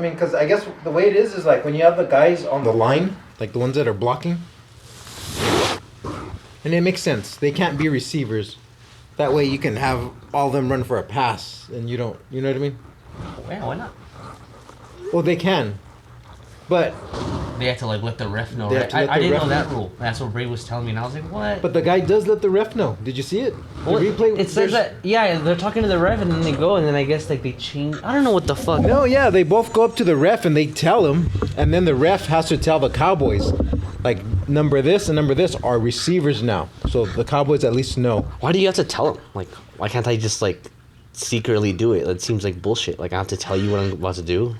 mean, because I guess the way it is like when you have the guys on the line, like the ones that are blocking, and it makes sense. They can't be receivers. That way you can have all of them run for a pass, and you don't. You know what I mean? Yeah, why not? Well, they can, but They have to like let the ref know. They have Right? to let I the didn't ref know that know. rule. That's what Bray was telling me, and I was like, what? the guy does let the ref know. Did you see it? The Well, replay. it says there's- that they're talking to the ref and then they go and then I guess like they change. I don't know what the fuck. No, yeah, they both go up to the ref and they tell him, and then the ref has to tell the Cowboys, like number this and number this are receivers now, so the Cowboys at least know. Why do you have to tell them? Like, why can't I just like secretly do it? It seems like bullshit. Like I have to tell you what I'm about to do.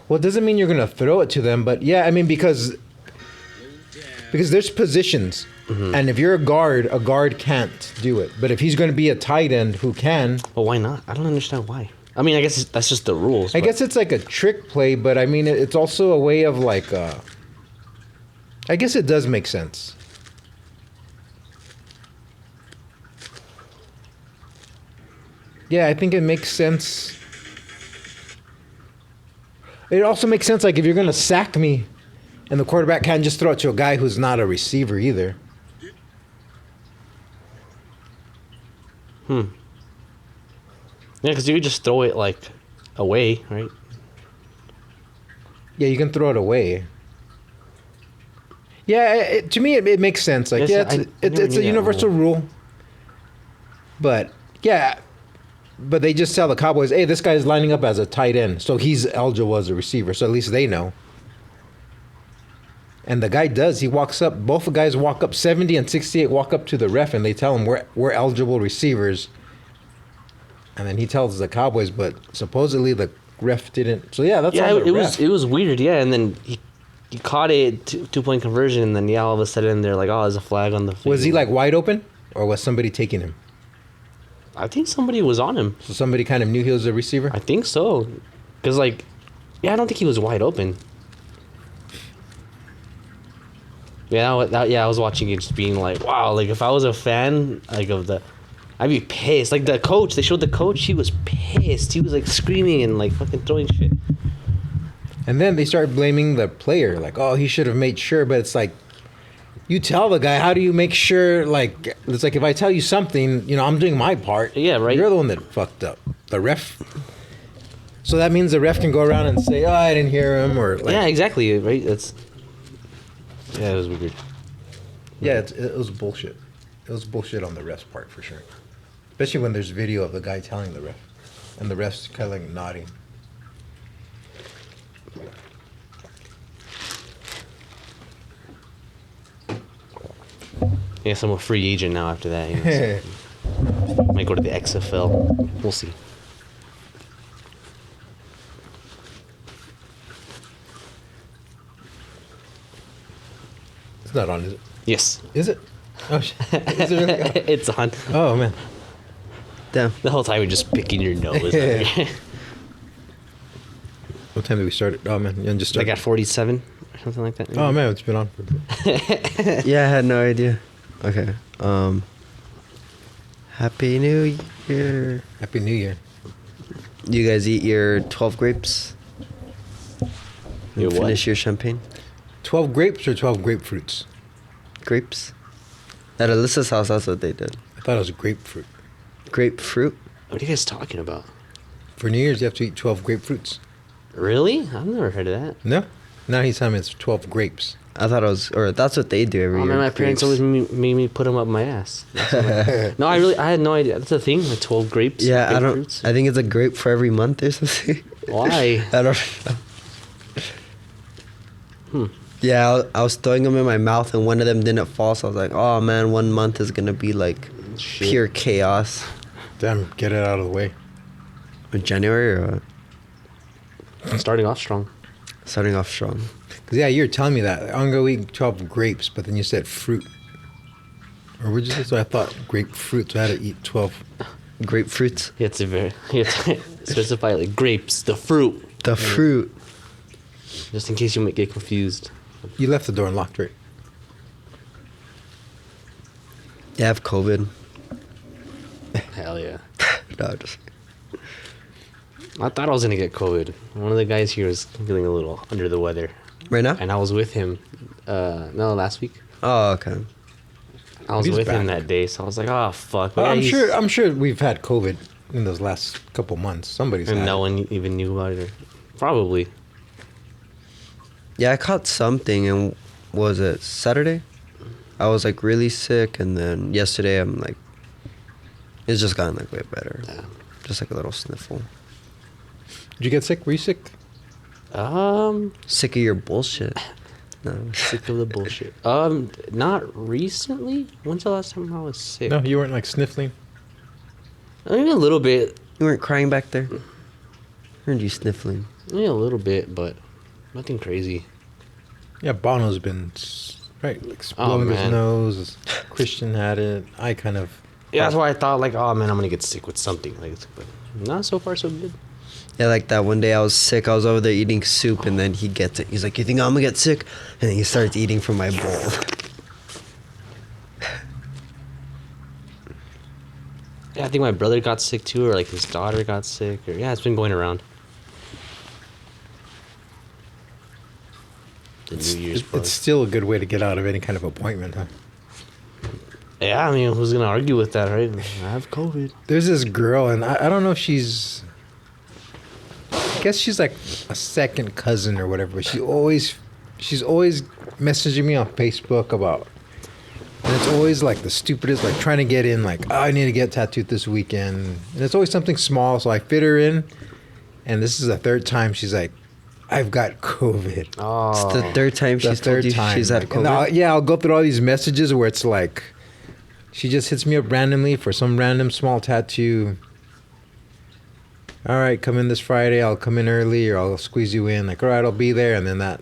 Well, it doesn't mean you're gonna throw it to them, but yeah, I mean because there's positions, and if you're a guard can't do it. But if he's gonna be a tight end who can, Well, why not? I don't understand why. I mean, I guess that's just the rules. I but- guess it's like a trick play. But I mean, it's also a way of like, I guess it does make sense. Yeah, I think it makes sense. It also makes sense, like, if you're going to sack me, and the quarterback can't just throw it to a guy who's not a receiver either. Yeah, because you could just throw it like away, right? Yeah, you can throw it away. Yeah, to me, it makes sense. Like, Yes, yeah, I never it's knew a that universal rule. But, yeah, but they just tell the Cowboys, hey, this guy's lining up as a tight end, so he's eligible as a receiver, so at least they know. And the guy does. He walks up. Both the guys walk up. 70 and 68 walk up to the ref, and they tell him, we're eligible receivers. And then he tells the Cowboys, but supposedly the ref didn't. So, yeah, that's Yeah, on the it ref. was weird. Yeah, and then he caught it 2-point conversion, and then all of a sudden they're like, oh, there's a flag on the field. Was he, like, wide open? Or was somebody taking him? I think somebody was on him. So somebody kind of knew he was a receiver? I think so, because like, yeah, I don't think he was wide open. Yeah, I was watching it, just being like, wow, like if I was a fan, like I'd be pissed. Like the coach, they showed the coach, he was pissed. He was like screaming and like fucking throwing shit. And then they start blaming the player, like, oh, he should have made sure. But it's like, you tell the guy, how do you make sure? Like, it's like if I tell you something, I'm doing my part. Yeah, right. You're the one that fucked up. The ref. So that means the ref can go around and say, oh, I didn't hear him, or like, Yeah, exactly. Right. It was weird. yeah, it was bullshit. It was bullshit on the ref's part for sure. Especially when there's video of the guy telling the ref, and the ref's kind of like nodding. I guess I'm a free agent now after that. So might go to the XFL. We'll see. It's not on, is it? Yes. Is it? Oh, shit. Is it really? It's on. Oh, man. Damn. The whole time you're just picking your nose. What time did we start it? Oh, man. You just I started. got 47 or something like that. Oh, man. It's been on for a bit. Yeah, I had no idea. Okay. Happy New Year. Happy New Year. You guys eat your 12 grapes? Your what? Finish your champagne? 12 grapes or 12 grapefruits? Grapes? At Alyssa's house, that's what they did. I thought it was grapefruit. Grapefruit? What are you guys talking about? For New Year's, you have to eat 12 grapefruits. Really? I've never heard of that. No? Now he's telling me it's 12 grapes. I thought it was, or that's what they do every Oh year. man, my parents always made me put them up my ass. No, I had no idea. That's a thing. The 12 grapes. Yeah, I don't. grapefruits? I think it's a grape for every month or something. Why? I don't know. Yeah, I was throwing them in my mouth and one of them didn't fall, so I was like, oh man, 1 month is gonna be like Shit. pure chaos. Damn, get it out of the way. Or January or Starting off strong. starting off strong. Because, yeah, you were telling me that. I'm going to eat 12 grapes, but then you said fruit. Or would you say? So I thought grapefruit, so I had to eat 12. Grapefruits. You have to specify like grapes, the fruit, The fruit. just in case you might get confused. You left the door unlocked, right? Yeah, I have COVID. Hell yeah. No, just I thought I was gonna get COVID. One of the guys here was feeling a little under the weather, Right now? and I was with him. No, last week. Oh, okay. I was He's with him back. that day, so I was like, "Oh fuck!" But Well, yeah, he's- I'm sure we've had COVID in those last couple months. Somebody's and had no it. one even knew about it. Probably. Yeah, I caught something, and what was it Saturday? I was like really sick, and then yesterday I'm like, it's just gotten like way better. Yeah. Just like a little sniffle. Did you get sick? Were you sick? Sick of your bullshit. No. Sick of the bullshit. Not recently. When's the last time I was sick? No, you weren't like sniffling. Maybe a little bit. You weren't crying back there? Heard you sniffling. Maybe a little bit, but nothing crazy. Yeah, Bono's been right, like Oh, blowing his man. nose. Christian had it. I kind of. Yeah, that's why I thought like, oh man, I'm gonna get sick with something. Like, but not so far so good. Yeah, like that one day I was sick. I was over there eating soup, and then he gets it. He's like, "You think I'm gonna get sick?" And then he starts eating from my bowl. Yeah, I think my brother got sick too, or like his daughter got sick, or yeah, it's been going around. The New Year's bug. It's still a good way to get out of any kind of appointment, huh? Yeah, I mean, who's gonna argue with that, right? I have COVID. There's this girl, and I don't know if she's. I guess she's like a second cousin or whatever. But she's always messaging me on Facebook about. And it's always like the stupidest, like trying to get in, like, oh, I need to get tattooed this weekend. And it's always something small, so I fit her in. And this is the third time she's like, I've got COVID. Oh, It's the third time The she's told you she's had Like, and COVID. I'll go through all these messages where it's like, she just hits me up randomly for some random small tattoo. All right, come in this Friday. I'll come in early, or I'll squeeze you in. Like, all right, I'll be there. And then that,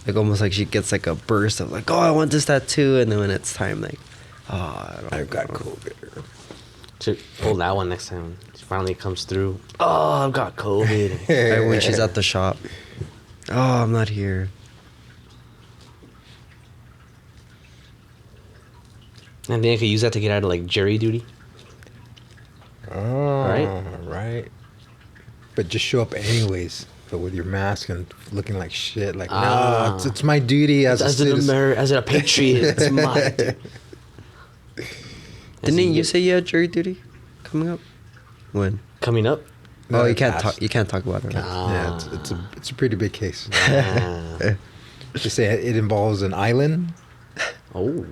Like almost like she gets like a burst of like, "Oh, I want this tattoo," and then when it's time, like, "Oh, I don't I've got know." COVID. should pull that one next time. She finally comes through. Oh, I've got COVID. Right when she's at the shop. "Oh, I'm not here." And then I could use that to get out of like jury duty. Oh, Right? right. But just show up anyways, but with your mask and looking like shit. Like, no, it's my duty as a As citizen. as a patriot, it's my duty. Didn't you say you had jury duty coming up? When? Coming up? No, Oh, you it can't passed. talk. You can't talk about it. Right? Yeah, it's a pretty big case. Ah. They say it involves an island, Oh.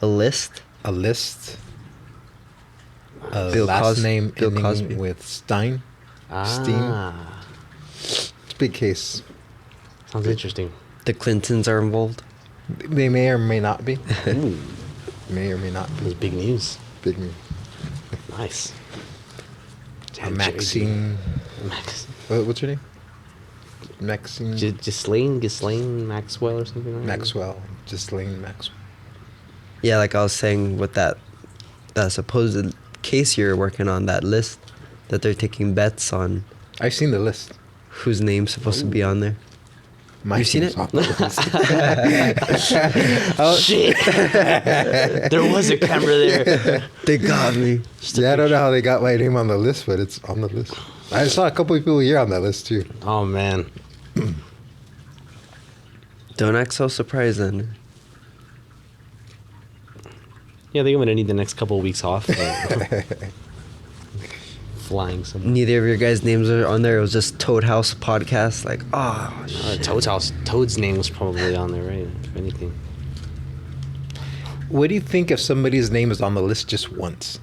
A list. a list, a Bill last Cos- name Bill ending Cosby. with Stein. Ah. It's a big case. Sounds interesting. The Clintons are involved. They may or may not be. Ooh. May or may not That's be. big news. Big news. Nice. Maxine. Max. What's her name? Maxine. Ghislaine Maxwell or something like that? Maxwell. Ghislaine Maxwell. Yeah, like I was saying with that supposed case you're working on, that list that they're taking bets on I've seen the list. whose name's supposed to be on there. My You've seen name's it? on the list. Shit. There was a camera there. They got me. Yeah, I don't know how they got my name on the list, but it's on the list. I saw a couple of people here on that list too. Oh man. Don't act so surprised then. Yeah, I think I'm gonna need the next couple of weeks off. Flying somewhere. Neither of your guys' names are on there. It was just Toad House Podcast. Like, oh, Toad's house. Toad's name was probably on there, right? If anything. What do you think if somebody's name is on the list just once?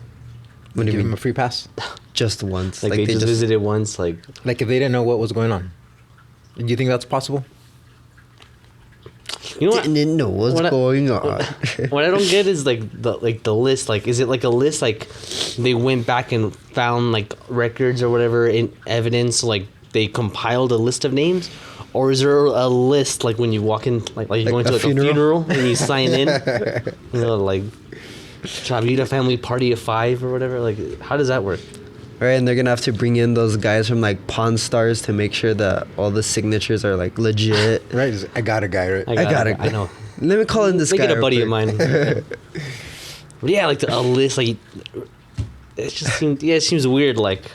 what do Give you them mean? a free pass? Just once. Like, they just visited once. Like, Like if they didn't know what was going on. Do you think that's possible? you know what? didn't know what's What I- going on. What I don't get is like the list. Like, is it like a list? Like, they went back and found like records or whatever in evidence. Like, they compiled a list of names, or is there a list like when you walk in, like you're going a to like a funeral? funeral and you sign in, you know, like Chavita family party of 5 or whatever. Like, how does that work? Right, and they're gonna have to bring in those guys from like Pawn Stars to make sure that all the signatures are like legit. Right? Just, I got a guy, right? I got it. I know. Let me call in this Make guy. it a real buddy of quick. mine. But yeah, like a list, like it just seems. Yeah, it seems weird. Like,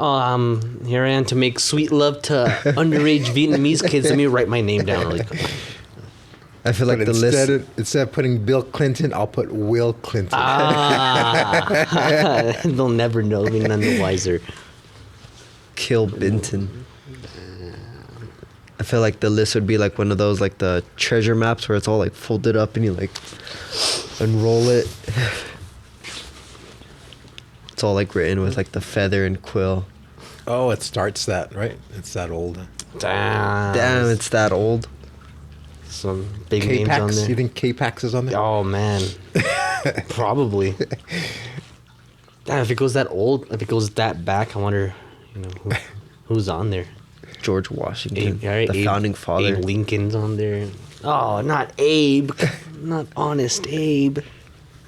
Here I am to make sweet love to underage Vietnamese kids. Let me write my name down really quick. I feel like But the list. instead of putting Bill Clinton, I'll put Will Clinton. They'll never know me, none the wiser. Kill Benton. I feel like the list would be like one of those like the treasure maps where it's all like folded up and you like unroll it. It's all like written with like the feather and quill. Oh, it starts that, right? It's that old. Damn, it's that old. Some big names on K-Pax? there. You think K-Pax is on there? Oh man, probably. Damn, if it goes that old, if it goes that back, I wonder, who's on there. George Washington, Right? the founding father. Abe Lincoln's on there. Oh, not Abe, not honest Abe.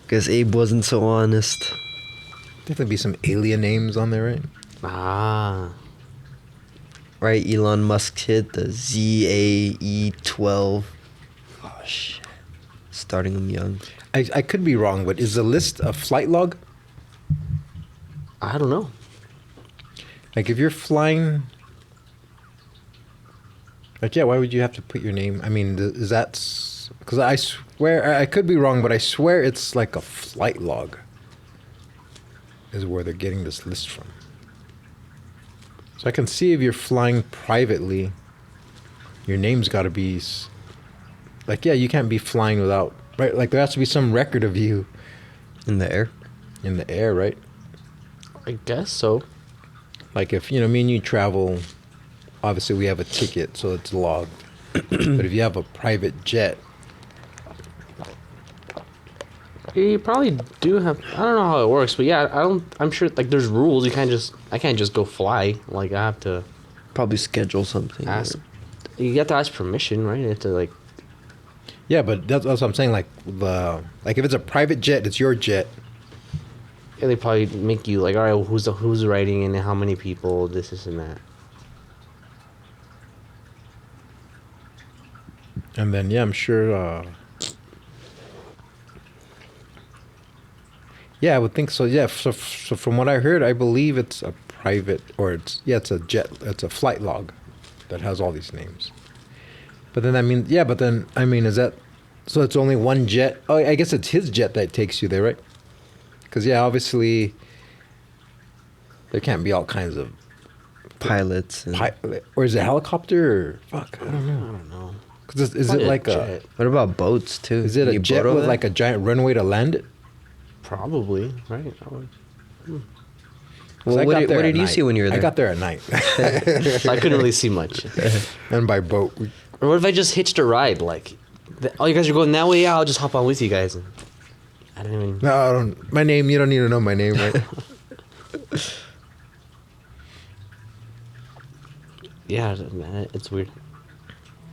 Because Abe wasn't so honest. Definitely be some alien names on there, right? Ah, Right, Elon Musk hit the ZAE-12. Oh shit. Starting him young. I could be wrong, but is the list a flight log? I don't know. Like if you're flying, like yeah, why would you have to put your name? I mean, is that because I swear I could be wrong, but I swear it's like a flight log. Is where they're getting this list from. So I can see if you're flying privately, your name's got to be like yeah, you can't be flying without right. Like there has to be some record of you In the air. in the air, right? I guess so. Like if me and you travel, obviously we have a ticket, so it's logged. But if you have a private jet, You probably do have. I don't know how it works, but yeah, I'm sure like there's rules. I can't just go fly. Like I have to Probably schedule something. ask. You have to ask permission, right? You have to like. yeah, but that's what I'm saying. Like if it's a private jet, it's your jet. Yeah, they probably make you like, all right, well, who's writing and how many people, this and that. And then yeah, I'm sure. Yeah, I would think so. Yeah, so from what I heard, I believe it's a private or it's a jet. It's a flight log that has all these names. But then is that so? It's only one jet. Oh, I guess it's his jet that takes you there, right? Because yeah, obviously there can't be all kinds of Pilots. And or is it helicopter? Or, fuck, I don't know. I don't know. Is it Probably like a? jet. what about boats too? Is it Can a you jet boat over with there? like a giant runway to land it? Probably, right? Well, I what got did, there what at did you night. see when you were there? I got there at night, I couldn't really see much. and by boat. Or what if I just hitched a ride? Like, oh, you guys are going that way? Yeah, I'll just hop on with you guys. And I didn't even. No, I don't. My name. You don't need to know my name, right? Yeah, man, it's weird.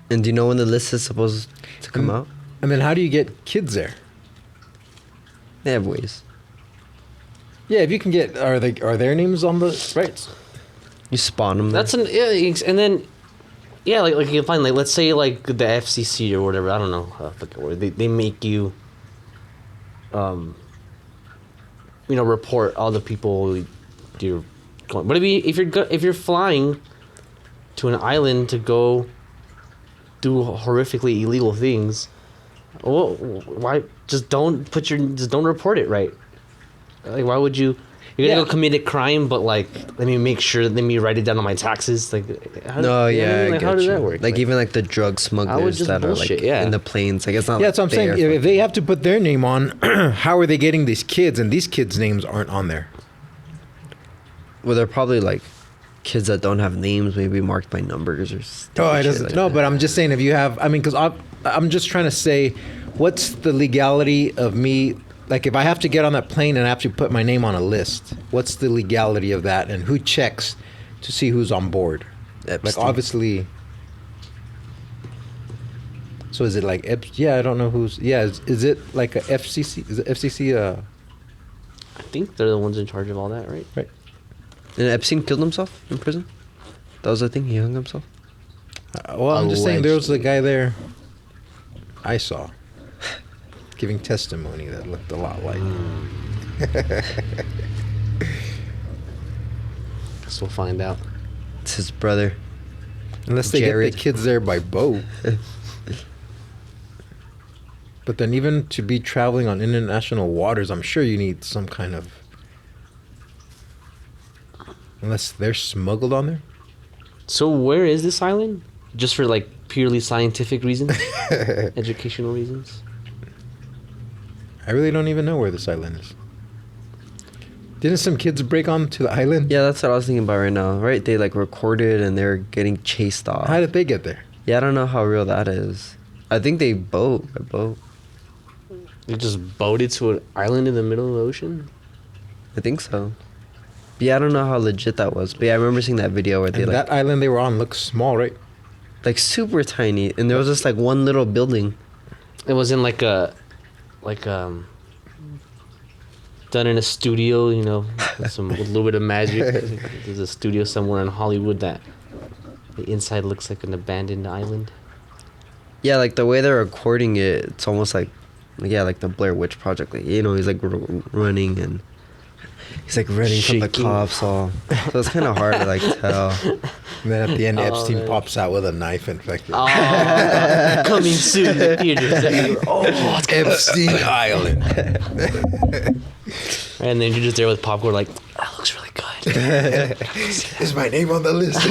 And do you know when the list is supposed to come out? And then how do you get kids there? They have ways. Yeah, if you can get, are their names on the right? You spawn them. That's an and then yeah, like you can find like let's say like the FCC or whatever. I don't know. They make you report all the people you're going. But if you're flying to an island to go do horrifically illegal things, well, why just don't report it, right? Like why would you? You're gonna Yeah. go commit a crime, but like let me write it down on my taxes. Like how, No, you know what I yeah. mean? I Like, get how does you. that work? Like even like the drug smugglers just that are bullshit, like yeah. in the planes. Like it's not. Yeah, like that's what I'm saying. there If they have to put their name on, how are they getting these kids? And these kids' names aren't on there. well, they're probably like kids that don't have names, maybe marked by numbers or. stupid Oh, it shit doesn't. like No, that. but I'm just saying if you have. I mean, because I'm just trying to say, what's the legality of me? Like, if I have to get on that plane and I have to put my name on a list, what's the legality of that? And who checks to see who's on board? Like, Epstein. obviously. So is it like yeah, I don't know who's yeah, is it like a FCC? Is it FCC I think they're the ones in charge of all that, right? right? And Epstein killed himself in prison. That was the thing. He hung himself. Well, I'm just saying there was a guy there I saw giving testimony that looked a lot like. guess we'll find out. It's his brother. Unless they Jared. get the kids there by boat. But then even to be traveling on international waters, I'm sure you need some kind of... Unless they're smuggled on there? So where is this island? Just for like purely scientific reasons, educational reasons. I really don't even know where this island is. Didn't some kids break onto the island? Yeah, that's what I was thinking about right now. Right? They like recorded and they're getting chased off. How did they get there? Yeah, I don't know how real that is. I think they boat. They just boated to an island in the middle of the ocean. I think so. But yeah, I don't know how legit that was. But yeah, I remember seeing that video where they And like that island they were on looks small, right? like super tiny, and there was just like one little building. It was in like a, done in a studio, you know, with a little bit of magic. There's a studio somewhere in Hollywood that the inside looks like an abandoned island. Yeah, like the way they're recording it, it's almost like like the Blair Witch Project. Like, you know, he's like running and he's like running from the Shaking. cops all. So it's kind of hard to like tell. And then at the end, Oh, Epstein man. pops out with a knife and fucking... Oh, coming soon to theaters. Oh, it's Epstein Island. and then you're just there with popcorn, like, that looks really good. Is my name on the list?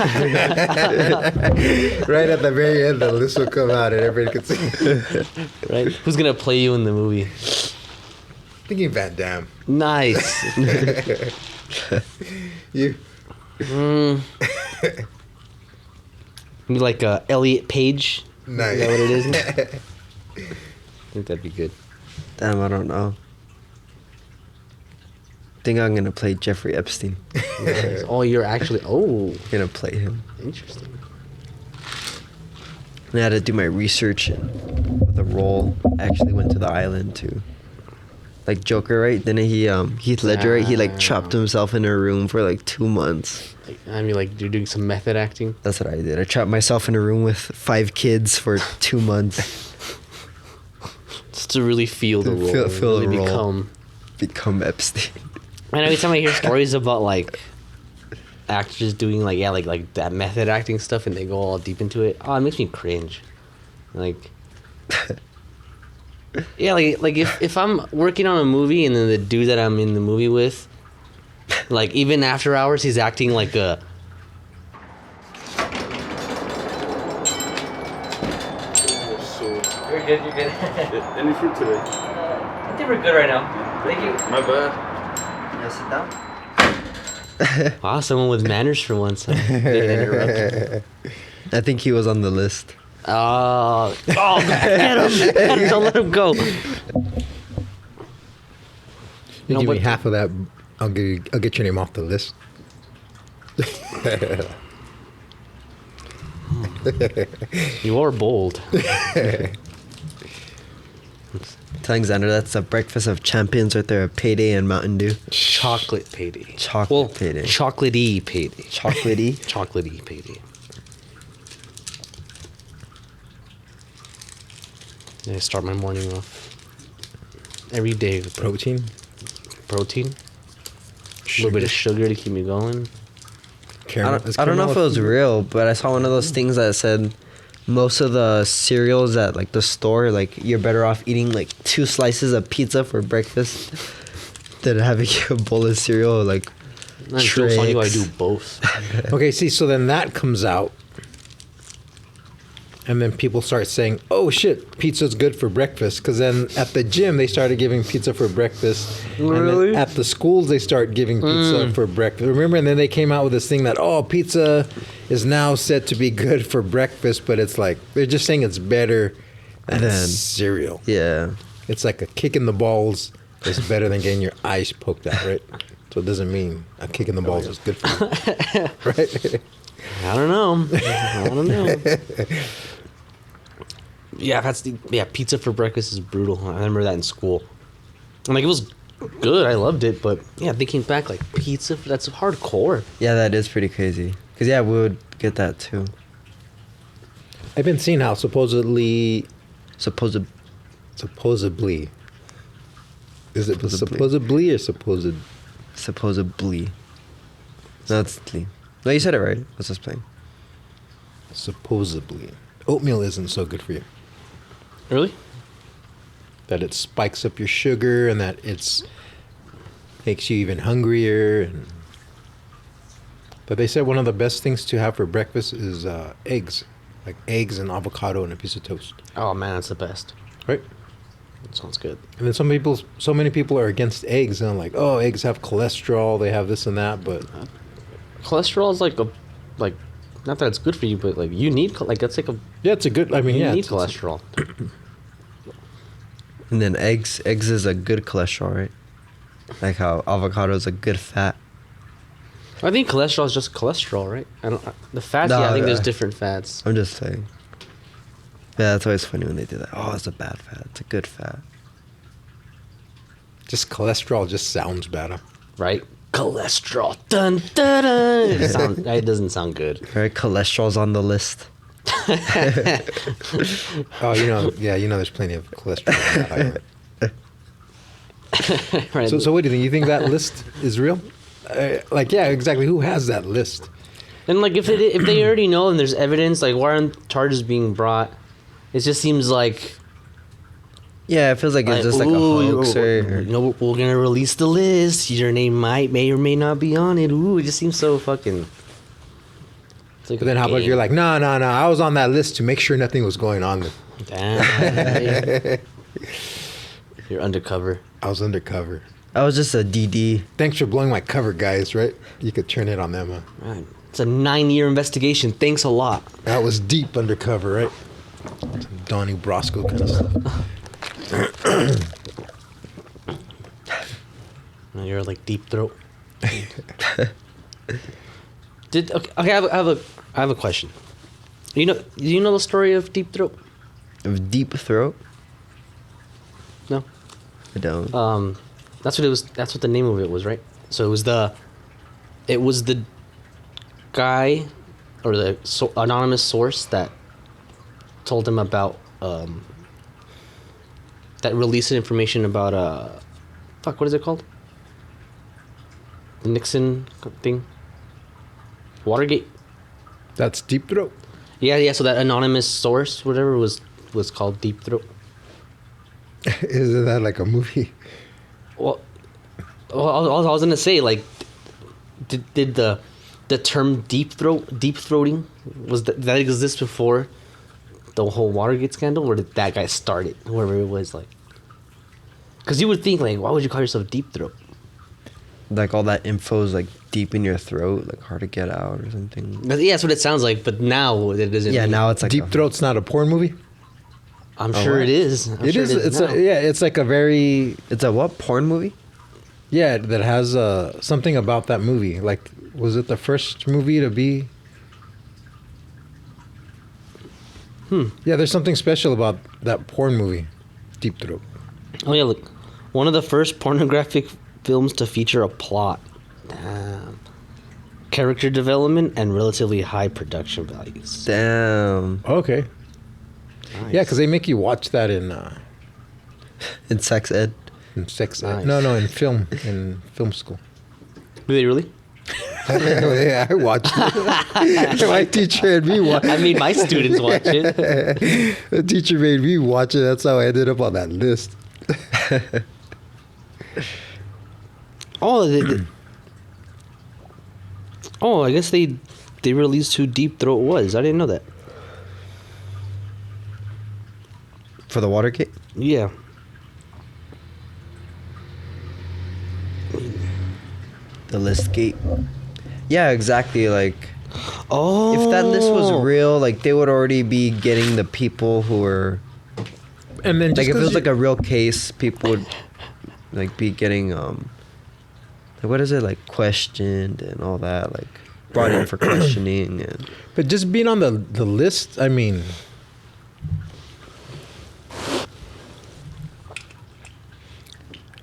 Right at the very end, the list will come out and everybody can see. Right? Who's gonna play you in the movie? Thinking Van Damme. Nice. You. Maybe like Elliot Page. Nice. Is that what it is? I think that'd be good. Damn, I don't know. I think I'm gonna play Jeffrey Epstein. Nice. Oh, you're actually. Oh, Gonna play him. interesting. And I had to do my research and with the role. I actually went to the island too. Like Joker, right? Then Heath Ledger, right? He like trapped himself in a room for like 2 months. Like, I mean, like you're doing some method acting. That's what I did. I trapped myself in a room with 5 kids for 2 months. Just to really feel the To role. feel really the role. become. Become Epstein. And every time I hear stories about like actors doing like that method acting stuff and they go all deep into it, oh, it makes me cringe. Like, yeah, like if I'm working on a movie and then the dude that I'm in the movie with, like even after hours, he's acting like a. You're good. You're good. Any fruit today? I think we're good right now. Thank you. My bad. Yeah, sit down. Wow, someone with manners for once. Huh? Didn't interrupt. I think he was on the list. Oh, get him! Don't let him go. You No, give me but- half of that, I'll get your name off the list. You are bold. Telling Xander that's the breakfast of champions right there, a Payday and Mountain Dew. Chocolate payday. Chocolate payday. Chocolatey payday. Chocolatey. Chocolatey payday. I start my morning off every day with Protein. protein, a little bit of sugar to keep me going. I don't know if it was real, but I saw one of those things that said most of the cereals at like the store, like you're better off eating like 2 slices of pizza for breakfast than having a bowl of cereal. Like, Not joke's on you, I do Tricks. both. Okay, see, so then that comes out. And then people start saying, oh shit, pizza's good for breakfast. Because then at the gym, they started giving pizza for breakfast. And Really? then at the schools, they start giving pizza for breakfast. Remember? And then they came out with this thing that, oh, pizza is now said to be good for breakfast. But it's like, they're just saying it's better than Than- cereal. yeah. It's like a kick in the balls is better than getting your eyes poked out, right? So it doesn't mean a kick in the balls is good for you. Right? I don't know. I don't know. Yeah, pizza for breakfast is brutal. I remember that in school. And like it was good. I loved it, but yeah, thinking back, like pizza, that's hardcore. Yeah, that is pretty crazy. Because, yeah, we would get that too. I've been seeing how supposedly Supposed. is it Supposedly. supposedly or supposed? Supposedly. No, it's Lee. No, you said it right. Let's just play. Supposedly, oatmeal isn't so good for you. Really? That it spikes up your sugar and that it's makes you even hungrier. But they said one of the best things to have for breakfast is eggs, like eggs and avocado and a piece of toast. Oh man, that's the best. Right? That sounds good. And then so many people are against eggs and like, oh, eggs have cholesterol, they have this and that, but Cholesterol is like not that it's good for you, but like you need that's like a yeah, it's a good. I mean, you yeah, need it's- cholesterol. And then eggs is a good cholesterol, right? Like how avocado is a good fat. I think cholesterol is just cholesterol, right? The fats. No, yeah, I think there's yeah. different fats. I'm just saying. Yeah, that's always funny when they do that. Oh, it's a bad fat. It's a good fat. just cholesterol just sounds better. Right? Cholesterol. Dun dun dun. It doesn't sound good. Right? Cholesterol's on the list. Oh, there's plenty of cholesterol. in that. Right. So what do you think? You think that list is real? Yeah, exactly. Who has that list? And like if they already know and there's evidence, like why aren't charges being brought? It just seems like Yeah, it feels like it's just like a hoax or... we're gonna release the list. Your name may or may not be on it. Ooh, it just seems so fucking. It's like But then how about if you're like, no, I was on that list to make sure nothing was going on. damn, you're undercover. I was undercover. I was just a DD. Thanks for blowing my cover, guys, right? You could turn it on them. Huh? Right. It's a 9-year investigation. Thanks a lot. That was deep undercover, right? Some Donnie Brasco kind of stuff. You're like deep throat. Okay, I have a question. Do you know the story of Deep Throat? Of deep throat? No. I don't. That's what it was. That's what the name of it was, right? So it was the guy or the anonymous source that told him about that released information about what is it called? The Nixon thing. Watergate. That's Deep Throat. Yeah. So that anonymous source, whatever, was called Deep Throat. Isn't that like a movie? Well, I was gonna say, like, did the term deep throating did that exist before the whole Watergate scandal, or did that guy start it? Whoever it was, like, because you would think, like, why would you call yourself Deep Throat? Like all that info is like deep in your throat, like hard to get out or something. Yeah, that's what it sounds like. But now it doesn't. Yeah, now it's like Deep Throat's not a porn movie. I'm sure what? it is. It is. It's like a very It's a what? Porn movie? that has something about that movie. Like, was it the first movie to be? Yeah, there's something special about that porn movie, Deep Throat. Oh yeah, look, one of the first pornographic films to feature a plot. Damn. Character development and relatively high production values. Damn. Okay. Nice. Yeah, because they make you watch that in Sex ed. sex. Nice. No, in film school. Do they really? Yeah, I watched it. My teacher had me watch. I made my students watch it. The teacher made me watch it. That's how I ended up on that list. Oh, I guess they released who Deep Throat was. I didn't know that. For the Watergate? Yeah. The list gate. Yeah, exactly. Like, Oh. if that list was real, like, they would already be getting the people who were... And then Like, if it was like a real case, people would, like, be getting, like, what is it? Like, questioned and all that. Like, brought in for questioning and... but just being on the list, I mean,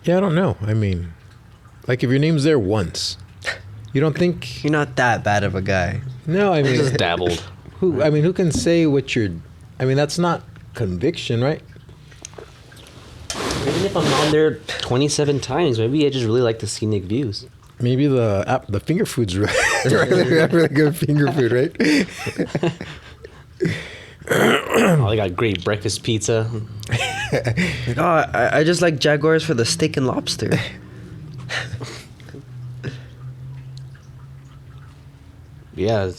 yeah, I don't know. I mean, like, if your name's there once, you don't think? You're not that bad of a guy. No, I mean, Just dabbled. who can say what you're? I mean, that's not conviction, right? Even if I'm on there 27 times, maybe I just really like to see Nick views. Maybe the finger foods They got really good finger food, right? Oh, they got great breakfast pizza. Like, oh, I just like Jaguars for the steak and lobster. Yeah.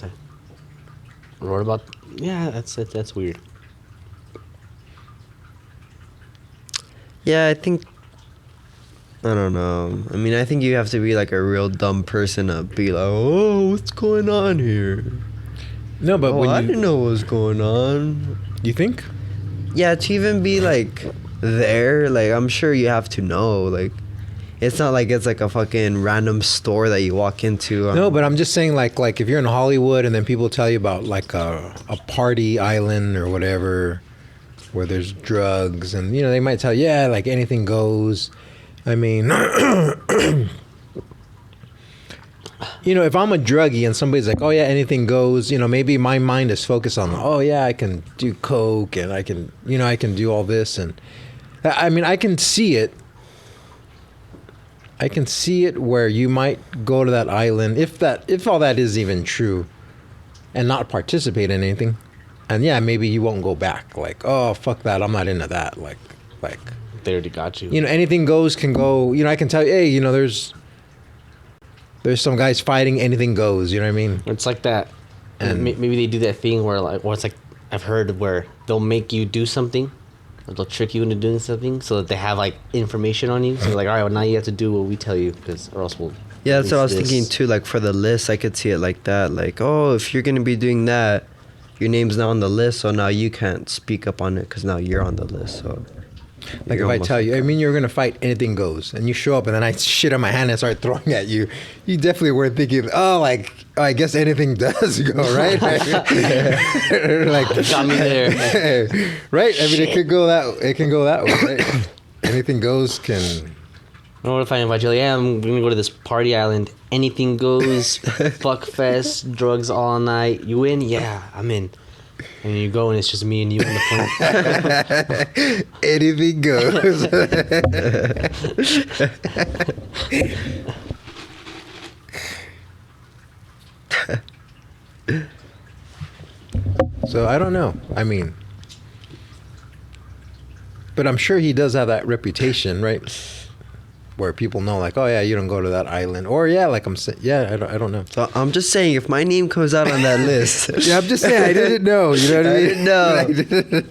What about? Yeah, that's weird. Yeah, I think. I don't know. I mean, I think you have to be like a real dumb person to be like, oh, what's going on here? No, but Oh, when I you didn't know what was going on. you think, Yeah, to even be like there, like I'm sure you have to know. Like, it's not like it's like a fucking random store that you walk into. no, but I'm just saying like if you're in Hollywood and then people tell you about like a party island or whatever, where there's drugs and they might tell you, yeah, like anything goes. I mean, if I'm a druggie and somebody's like, oh yeah, anything goes, maybe my mind is focused on, oh yeah, I can do coke and I can, I can do all this. And I mean, I can see it. I can see it where you might go to that island, if all that is even true, and not participate in anything. And yeah, maybe you won't go back. Like, oh, fuck that. I'm not into that. Like, They already got you. anything goes can go. I can tell you, hey, there's some guys fighting. Anything goes. You know what I mean? It's like that. And- And maybe they do that thing where it's like I've heard where they'll make you do something, or they'll trick you into doing something, so that they have like information on you. So they're like, all right, well now you have to do what we tell you, or else we'll. Yeah, that's what I was release thinking this." too. Like for the list, I could see it like that. Like, oh, if you're gonna be doing that, your name's not on the list, so now you can't speak up on it because now you're on the list. So, Like you're if I almost tell you, I mean, you're gonna fight, anything goes, and you show up, and then I shit on my hand and start throwing at you. You definitely weren't thinking, oh, like I guess anything does go, right? Like, Got me there. right? I mean, it can go that way, right? Anything goes can. Or if I invite you, like, yeah, I'm gonna go to this party island. Anything goes, fuck fest, drugs all night. You in? Yeah, I'm in. And you go and it's just me and you in the front. Anything goes. So I don't know. I mean, but I'm sure he does have that reputation, right? Where people know, like, oh yeah, you don't go to that island, or yeah, like I'm saying, yeah, I don't know. So I'm just saying, if my name comes out on that list, Yeah, I'm just saying, I didn't know. You know what I mean? didn't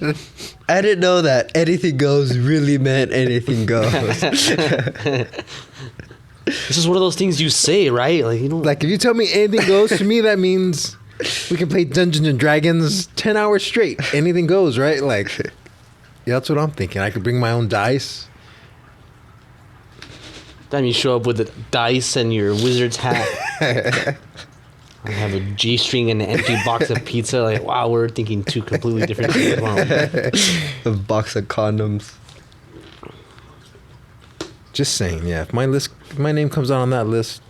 know. I didn't know that anything goes really meant anything goes. This is one of those things you say, right? Like you don't. Like if you tell me anything goes, to me that means we can play Dungeons and Dragons 10 hours straight. Anything goes, right? Like, yeah, that's what I'm thinking. I could bring my own dice. Time you show up with the dice and your wizard's hat. I have a G-string and an empty box of pizza. Like, wow, we're thinking two completely different things. Wow. A box of condoms. Just saying, yeah. If my name comes out on that list,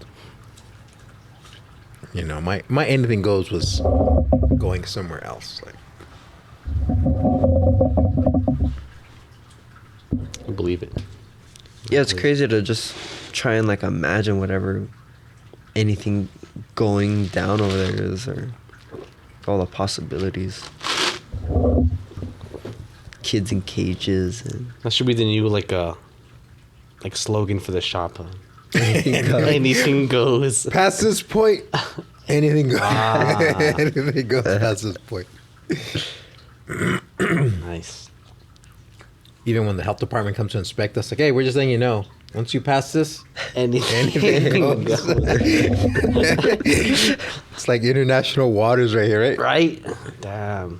my anything goes was going somewhere else. Like, I believe it. Yeah, it's crazy to just try and like imagine whatever anything going down over there is, or all the possibilities. Kids in cages and That should be the new like slogan for the shop. anything goes. Anything goes. past this point, anything goes. Ah. Anything goes past this point. Nice. Even when the health department comes to inspect us, like, hey, we're just letting you know, once you pass this, Anything goes. goes. it's like international waters right here, right? Right? Damn.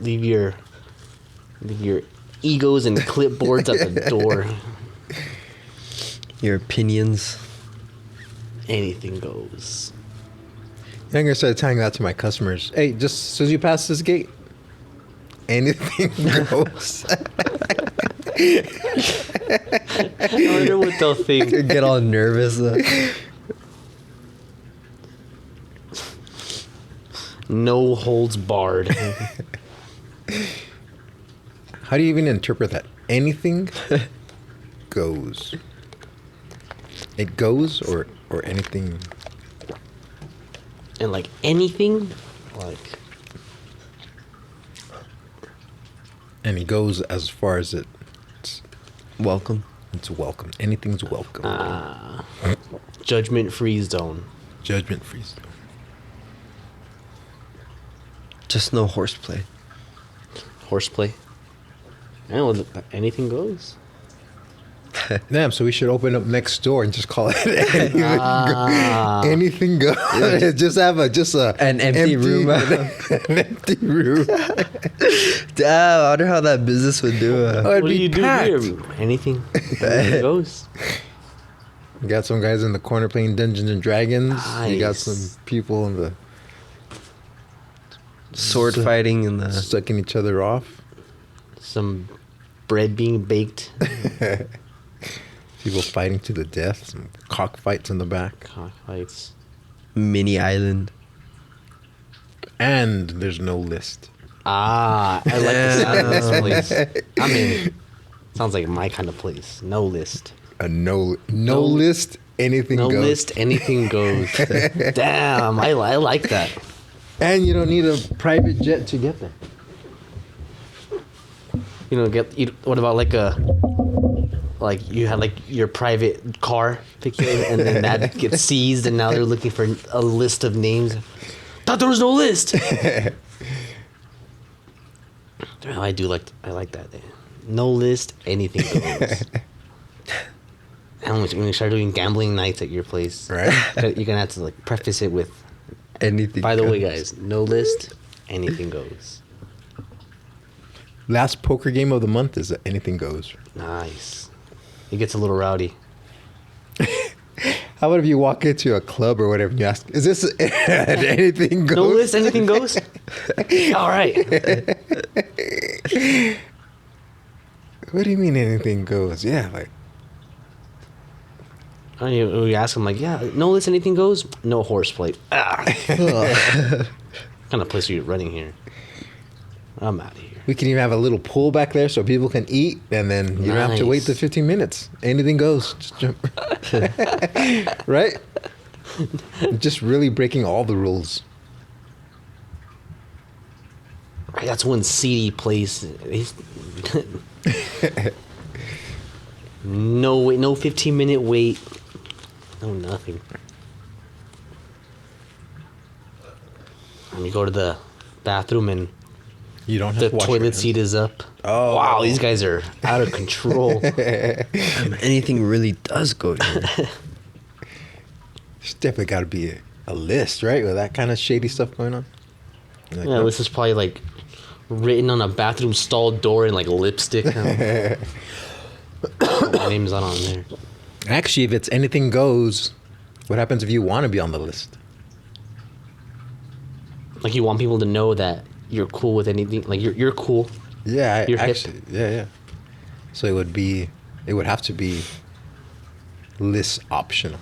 Leave your egos and clipboards at the door. Your opinions. Anything goes. I'm gonna start telling that to my customers. Hey, just as soon as you pass this gate, anything goes. I wonder what they'll think. Get all nervous. No holds barred. How do you even interpret that? Anything goes. It goes or anything. And like anything, like And he goes as far as it's Welcome. welcome. Anything's welcome. judgment-free zone. Judgment free. Just no horseplay. Horseplay. Yeah, well, anything goes. Damn, so we should open up next door and just call it anything goes. Just have An empty room. an empty room. Damn, I wonder how that business would do. It'd What do be you packed. do here? Anything goes. You got some guys in the corner playing Dungeons and Dragons. You got Nice. some people in the Sword fighting and the sucking each other off. Some bread being baked. People fighting to the death. Some cockfights in the back. Cockfights. mini island. And there's no list. I like the sound of this place. I mean, sounds like my kind of place. No list. A no list. Anything No goes. list, anything goes. Damn, I like that. And you don't need a private jet to get there. You know, what about like you had like your private car pick you up and then that gets seized and now they're looking for a list of names. Thought there was no list. Damn, I like that. No list, anything goes. And when you start doing gambling nights at your place, Right. you're gonna have to like preface it with, Anything. by the way, goes. guys, no list, anything goes. Last poker game of the month is anything goes. Nice. It gets a little rowdy. How about if you walk into a club or whatever and you ask, is this anything goes? No list, anything goes. All right. What do you mean anything goes? Yeah, like We ask them like, yeah, no list, anything goes. No horseplay. What kind of place are you running here? I'm out of here. we can even have a little pool back there so people can eat and then you don't have to wait the Nice. 15 minutes. Anything goes. Just jump. Right? Just really breaking all the rules. Right, that's one seedy place. No wait, no 15-minute wait. No nothing. And you go to the bathroom and You don't have the to wash your toilet hands. seat is up. Oh. Wow, these guys are out of control. Anything really does go here. There's definitely got to be a list, right? With that kind of shady stuff going on. Like, Yeah, this is probably like written on a bathroom stall door in like lipstick. My name's not on there. Actually, if it's anything goes, what happens if you want to be on the list? Like you want people to know that you're cool with anything. Like you're cool. Yeah, You're hip. actually, yeah. So it would have to be list optional.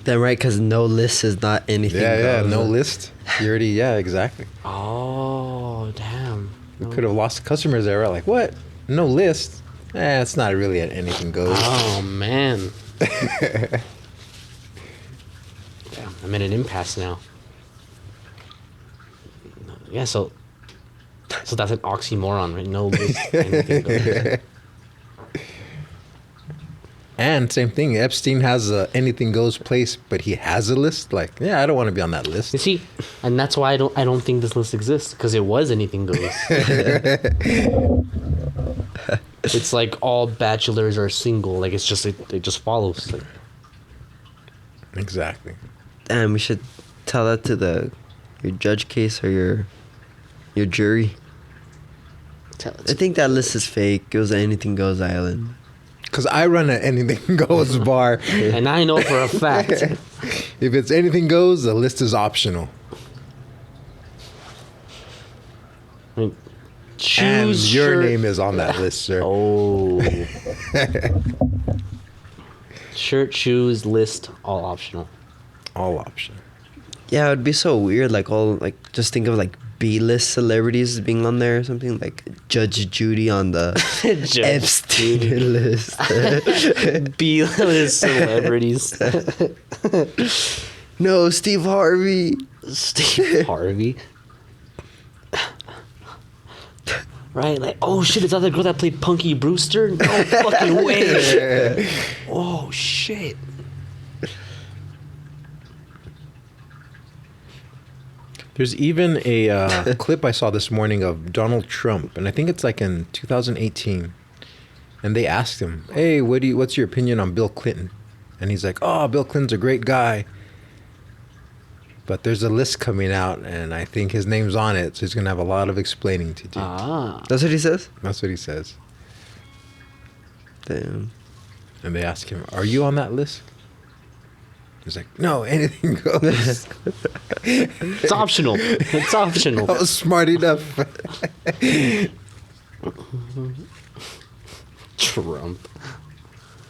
Then right, because no list is not anything. Yeah, goes. no list. You already, yeah, exactly. Oh damn. We could have lost customers there. We're like, what? No list? It's not really anything goes. Oh man. Damn, I'm at an impasse now. Yeah, so that's an oxymoron, right? No list, anything goes. And same thing, Epstein has a anything goes place, but he has a list. Like, yeah, I don't want to be on that list. You see, and that's why I don't think this list exists because it was anything goes. It's like all bachelors are single. Like it's just it just follows. Like, Exactly. Damn, we should tell that to your judge case or your jury. I think that list is fake. It was an anything goes island. Because I run an anything goes bar. and I know for a fact. If it's anything goes, the list is optional. I mean, And choose your shirt. name is on that list, sir. Oh. Shirt, shoes, list, all optional. All optional. Yeah, it'd be so weird. Like all like just think of like B-list celebrities being on there or something, like Judge Judy on the Judge Epstein list. B-list celebrities. No, Steve Harvey. Steve Harvey. Right, like, oh shit, is that the girl that played Punky Brewster? No fucking way. Oh shit. There's even a clip I saw this morning of Donald Trump, and I think it's like in 2018. And they asked him, "Hey, what's your opinion on Bill Clinton?" And he's like, "Oh, Bill Clinton's a great guy. But there's a list coming out, and I think his name's on it, so he's gonna have a lot of explaining to do." That's what he says? That's what he says. Damn. And they ask him, "Are you on that list?" He's like, "No, anything goes." It's optional. It's optional. I was smart enough. Trump.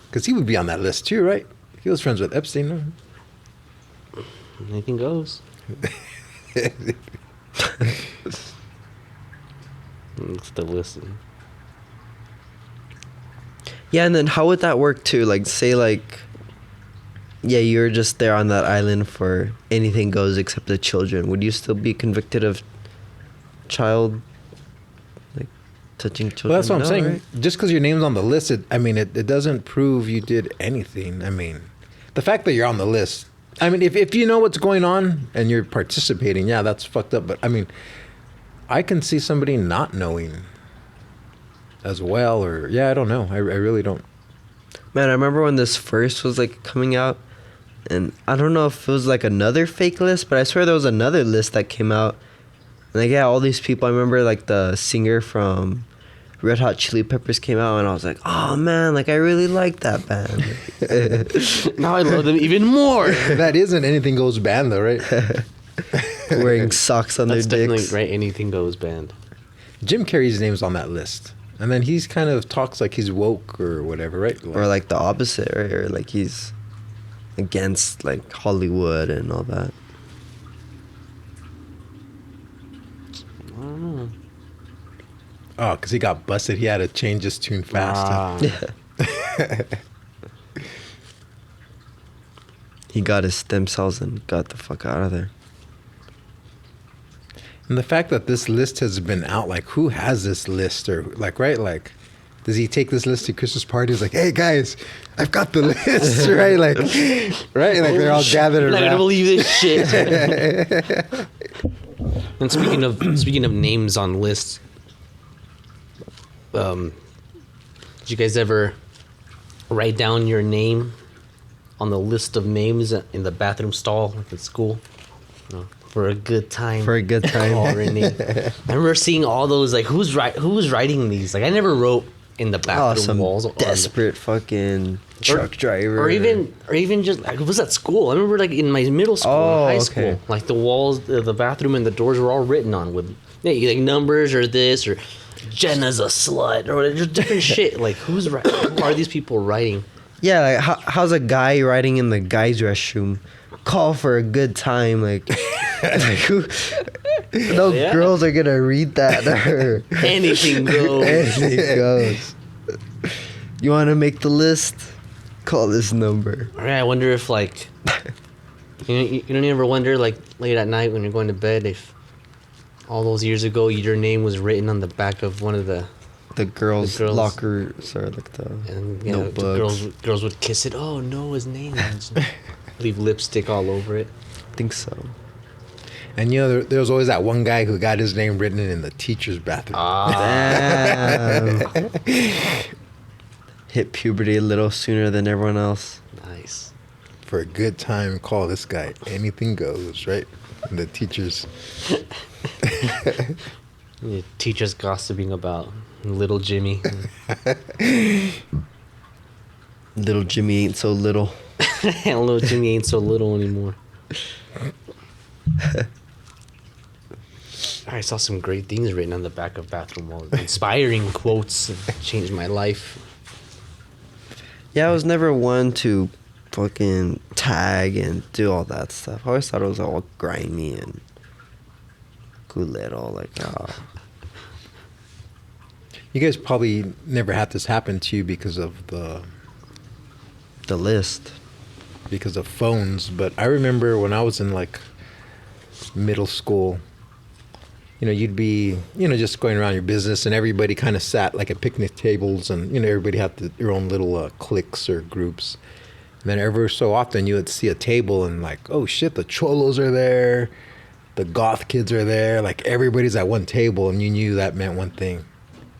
Because he would be on that list too, right? He was friends with Epstein, no? Anything goes. Still listen. Yeah, and then how would that work too? Like, say, like, yeah, you're just there on that island for anything goes except the children. Would you still be convicted of child, like, touching children? Well, that's what I'm No, saying. right? Just because your name's on the list, it doesn't prove you did anything. I mean, the fact that you're on the list, I mean, if you know what's going on and you're participating, yeah, that's fucked up. But, I mean, I can see somebody not knowing as well, or, yeah, I don't know. I really don't. Man, I remember when this first was, like, coming out, and I don't know if it was, like, another fake list, but I swear there was another list that came out. And, like, yeah, all these people, I remember, like, the singer from Red Hot Chili Peppers came out, and I was like, oh, man, like, I really like that band. Now I love them even more. That isn't Anything Goes band, though, right? Wearing socks on That's their definitely dicks. right. Anything goes band. Jim Carrey's name's on that list. And then he's kind of talks like he's woke or whatever, right? Or, like, the opposite, right? Or, like, he's against, like, Hollywood and all that. I don't know. Oh, because he got busted. He had to change his tune fast. He got his stem cells and got the fuck out of there. And the fact that this list has been out, like, who has this list? Or, like, right? Like, does he take this list to Christmas parties? Like, hey, guys, I've got the list, right? Like, right? Like, they're all gathered You're not gonna around. believe this shit. And speaking of names on lists, did you guys ever write down your name on the list of names in the bathroom stall like at school? You know, for a good time. For a good time. Call her name. I remember seeing all those, like, who's writing these? Like, I never wrote in the Oh, bathroom some walls. Or desperate fucking truck driver. Or even just, like, it was at school. I remember, like, in my middle school, Oh, high okay. school, like, the walls, the bathroom and the doors were all written on with, yeah, like, numbers or this, or Jenna's a slut, or just different shit. Like, who are these people writing? Yeah, like, how's a guy riding in the guy's restroom? Call for a good time, like who? No Yeah. girls are gonna read that. Or Anything goes. anything goes. You want to make the list? Call this number. Right, I wonder if, like, you don't ever wonder, like, late at night when you're going to bed, if all those years ago your name was written on the back of one of the The girls' girls- lockers or like the and you know, the notebooks. girls would kiss it. Oh no, his name. Leave lipstick all over it. I think so. And, you know, there was always that one guy who got his name written in the teacher's bathroom. Damn. Hit puberty a little sooner than everyone else. Nice. For a good time, call this guy. Anything goes, right? And the teachers. Yeah, teachers gossiping about little Jimmy. Little Jimmy ain't so little. Little Jimmy ain't so little anymore. I saw some great things written on the back of bathroom walls. Inspiring quotes that changed my life. Yeah, I was never one to fucking tag and do all that stuff. I always thought it was all grimy and culero, like, You guys probably never had this happen to you because of the list. because of phones, but I remember when I was in like middle school, you know, you'd be, you know, just going around your business and everybody kind of sat like at picnic tables and, you know, everybody had their own little cliques or groups. And then ever so often you would see a table and like, oh shit, the cholos are there, the goth kids are there, like everybody's at one table and you knew that meant one thing.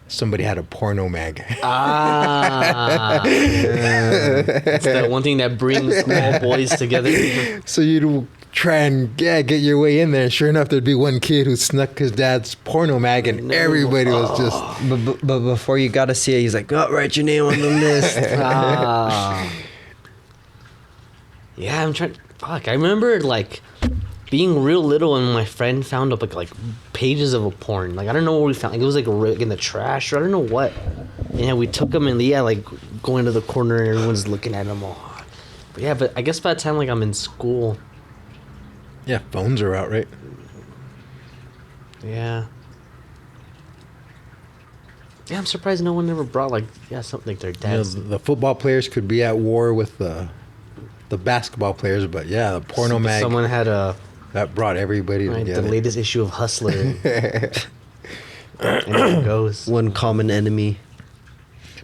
Somebody had a porno mag. Ah, it's that one thing that brings small boys together. So you'd try and get your way in there. And sure enough, there'd be one kid who snuck his dad's porno mag, and everybody was just. But before you got to see it, he's like, "Oh, write your name on the list." Yeah, I'm trying. Fuck, I remember like being real little, and my friend found up like pages of a porn. Like I don't know what we found. Like it was like in the trash, or I don't know what. And yeah, we took them and like go into the corner, and everyone's looking at them all. But yeah, but I guess by the time like I'm in school. Yeah, phones are out, right? Yeah. Yeah, I'm surprised no one ever brought like something like their dads. You know, the football players could be at war with the basketball players, but yeah, the porno mag. Someone had that brought everybody together. The latest issue of Hustler. And it goes. One common enemy.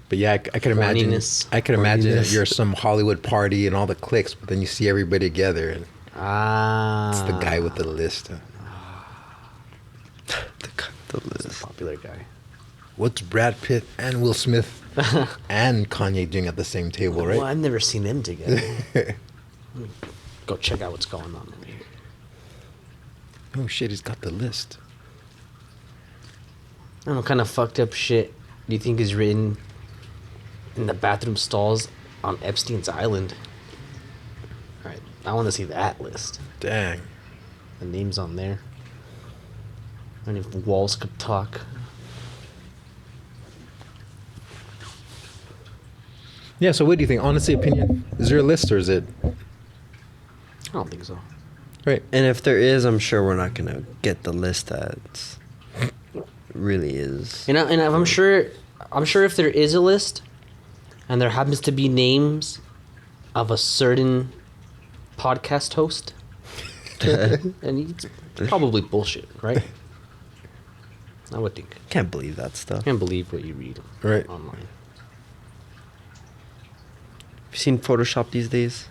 But yeah, I could imagine. Horniness. I could imagine that you're some Hollywood party and all the cliques, but then you see everybody together and it's the guy with the list. The list. He's a popular guy. What's Brad Pitt and Will Smith and Kanye doing at the same table, right? Well, I've never seen them together. Go check out what's going on over here. Oh shit, he's got the list. I don't know, kind of fucked up shit do you think is written in the bathroom stalls on Epstein's Island? All right, I want to see that list. Dang. The names on there. And if walls could talk. Yeah, so what do you think? Honestly, opinion, is there a list or is it? I don't think so. Right. And if there is, I'm sure we're not gonna get the list that really is. And I'm sure if there is a list, and there happens to be names of a certain podcast host, and it's probably bullshit, right? I would think. Can't believe that stuff. Can't believe what you read Right. online. Have you seen Photoshop these days?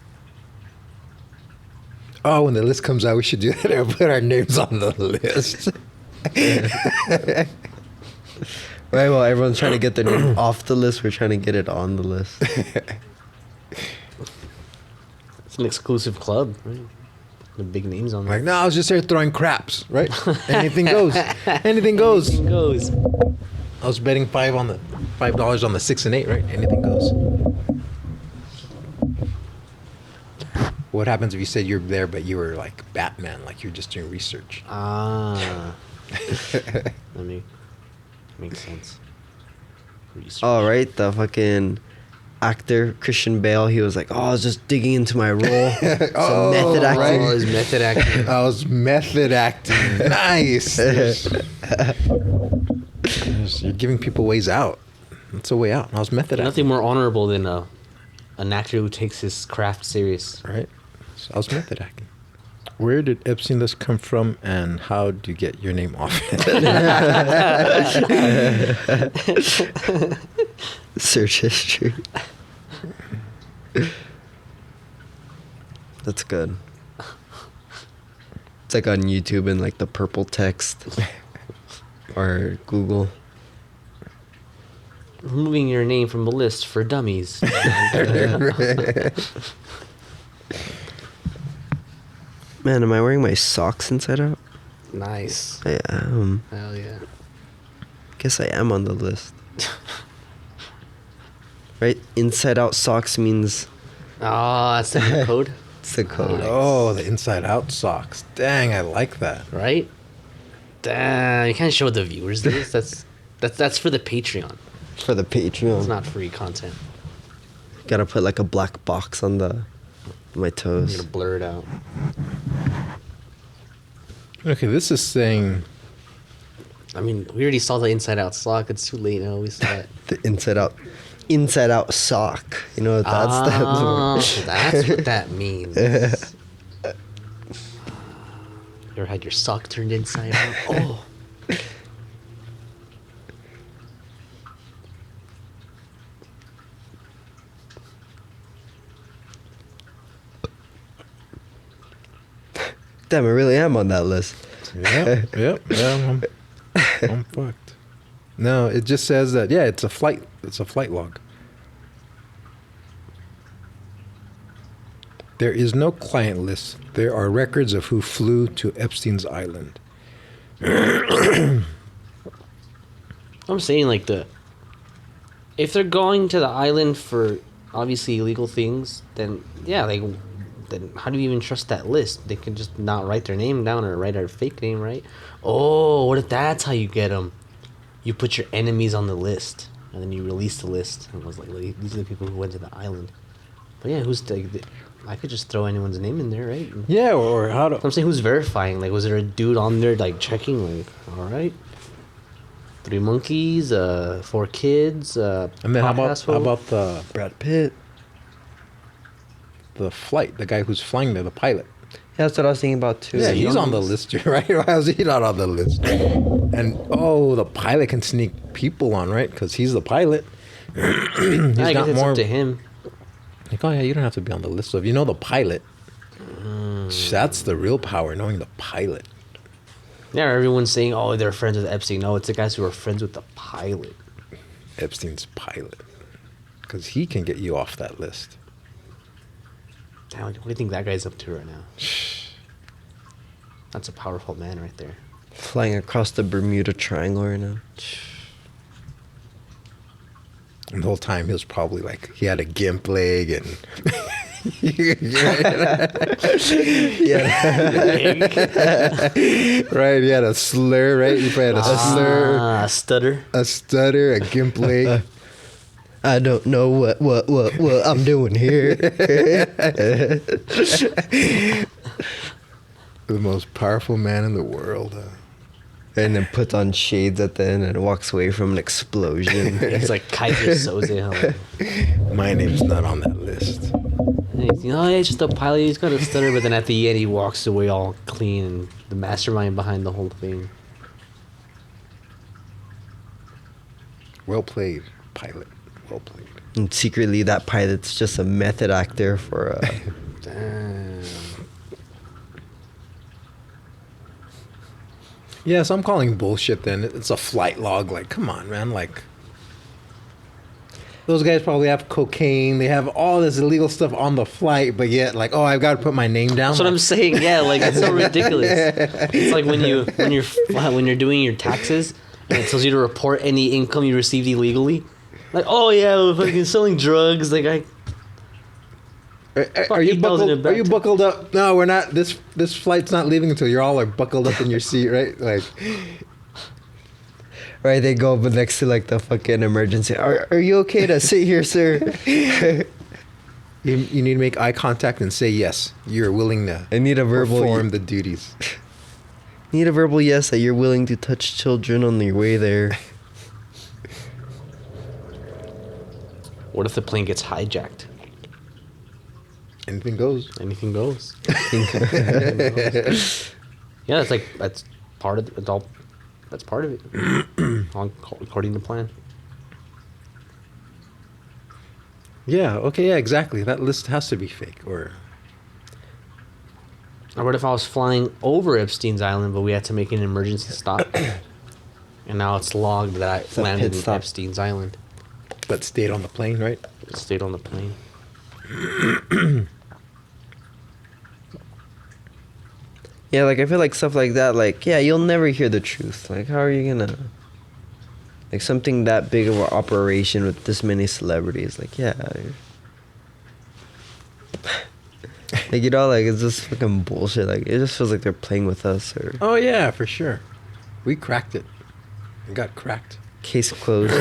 Oh, when the list comes out, we should do that and put our names on the list. Right, well, everyone's trying to get their name off the list. We're trying to get it on the list. It's an exclusive club, right? The big names on there. Like, no, I was just there throwing craps, right? Anything goes. Anything goes. Anything goes. I was betting $5 on the 6 and 8, right? Anything goes. What happens if you said you're there, but you were like Batman, like you're just doing research? That makes sense. Research. Oh, right, the fucking actor Christian Bale. He was like, "Oh, I was just digging into my role." Oh, method acting. right. Oh, his method acting. I was method acting. Nice. You're giving people ways out. That's a way out. I was method acting. Nothing more honorable than an actor who takes his craft serious. Right. So I was method acting. Where did Epstein list come from, and how do you get your name off it? Search history. That's good. It's like on YouTube in like the purple text or Google. Removing your name from the list for dummies. Man, am I wearing my socks inside out? Nice. I am. Hell yeah. Guess I am on the list. Right? Inside out socks means Oh, that's the code, it's the code. Nice. Oh, the inside out socks. Dang, I like that. right? Damn, you can't show the viewers this. That's for the Patreon. For the Patreon. It's not free content. Gotta put like a black box on the My I'm toes. gonna blur it out. Okay, this is saying I mean, we already saw the inside out sock. It's too late now. We saw it. The inside out sock. You know what that stands for? That's what that means. You ever had your sock turned inside out? Oh. Damn, I really am on that list. yeah, I'm fucked. No, it just says that it's a flight log. There is no client list. There are records of who flew to Epstein's Island. I'm saying like if they're going to the island for obviously illegal things, then yeah, then how do you even trust that list? They can just not write their name down or write a fake name, right? Oh, what if that's how you get them? You put your enemies on the list, and then you release the list. And it was like, these are the people who went to the island. But yeah, I could just throw anyone's name in there, right? Yeah, or how do... I'm saying, who's verifying? Like, was there a dude on there, like, checking? Like, all right, 3 monkeys, 4 kids, And then how about the Brad Pitt. flight? The guy who's flying there, the pilot. Yeah, that's what I was thinking about too. Yeah, he's on the list, right? Why is he not on the list? And the pilot can sneak people on, right? Because he's the pilot. I guess it's up to him. Like, oh yeah, you don't have to be on the list. So if you know the pilot, that's the real power, knowing the pilot. Yeah, everyone's saying, oh, they're friends with Epstein. No, it's the guys who are friends with the pilot. Epstein's pilot. Because he can get you off that list. Damn, what do you think that guy's up to right now? That's a powerful man right there. Flying across the Bermuda Triangle right now. And the whole time he was probably like, he had a gimp leg and... Right, he had a slur, right? He probably had a slur. A stutter. A stutter, a gimp leg. I don't know what I'm doing here. The most powerful man in the world. And then puts on shades at the end and walks away from an explosion. It's like Kaiser Soze. My name's not on that list. Yeah, it's just a pilot. He's got a stutter, but then at the end, he walks away all clean and the mastermind behind the whole thing. Well played, pilot. Well played. And secretly, that pilot's just a method actor for. Damn. Yeah, so I'm calling bullshit then. It's a flight log. Like, come on, man. Like, those guys probably have cocaine. They have all this illegal stuff on the flight, but yet, like, oh, I've got to put my name down. That's what I'm saying. Yeah, like it's so ridiculous. It's like when you're doing your taxes and it tells you to report any income you received illegally. Like, oh yeah, we're fucking selling drugs. Like Are you buckled up? No, we're not. This flight's not leaving until you're all buckled up in your seat, right? Like, Right, they go up next to like the fucking emergency. Are you okay to sit here, sir? you need to make eye contact and say yes. You're willing to. I need a verbal perform the duties. Need a verbal yes that you're willing to touch children on your way there. what if the plane gets hijacked? Anything goes. Anything goes. Yeah, that's part of it. That's part of it. According to plan. Yeah. Okay. Yeah. Exactly. That list has to be fake. Or what if I was flying over Epstein's Island, but we had to make an emergency stop, and now it's logged that I landed in Epstein's Island. But stayed on the plane, right? Stayed on the plane. Yeah, like I feel like stuff like that, like, yeah, you'll never hear the truth. Like, how are you gonna, like, something that big of an operation with this many celebrities, like, yeah. Like, you know, like, it's just fucking bullshit. Like, it just feels like they're playing with us. Or Oh yeah, for sure. We cracked it. We got cracked. Case closed.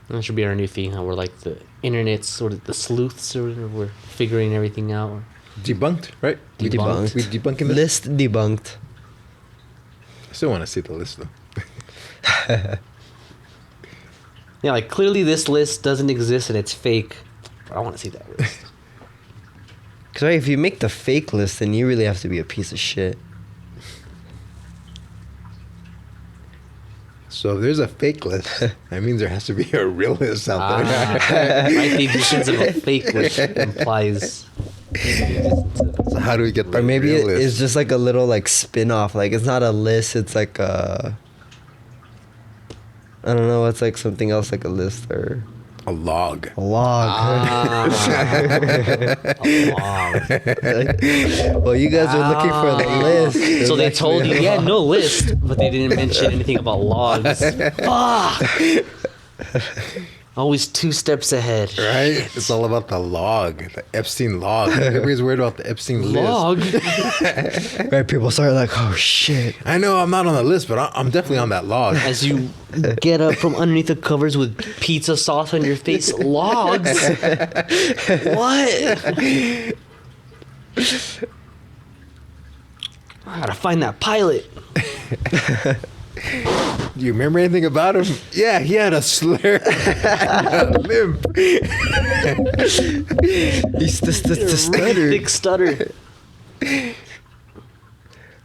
That should be our new thing. How we're like the internet's sort of the sleuths, or we're figuring everything out. Debunked, right? Debunked. We debunking this. List debunked. I still want to see the list though. Yeah, like clearly this list doesn't exist and it's fake. I want to see that list. Because right, if you make the fake list, then you really have to be a piece of shit. So if there's a fake list, that means there has to be a real list out there. Right, the existence of a fake list implies. So how do we get the Or maybe real list? it's just like a little like spin-off. Like it's not a list, it's like a... I don't know, it's like something else like a list or... a log. A log. A log. Well, you guys are looking for the list. So There's they actually told you, a yeah, log. no list, but they didn't mention anything about logs. Fuck! Always 2 steps ahead. Right? It's all about the log, the Epstein log. Everybody's worried about the Epstein Log? list. Right, people start like, oh shit. I know I'm not on the list, but I'm definitely on that log. As you get up from underneath the covers with pizza sauce on your face, logs? What? I gotta find that pilot. Do you remember anything about him? Yeah, he had a slur and a limp. He's the stutter. Thick stutter.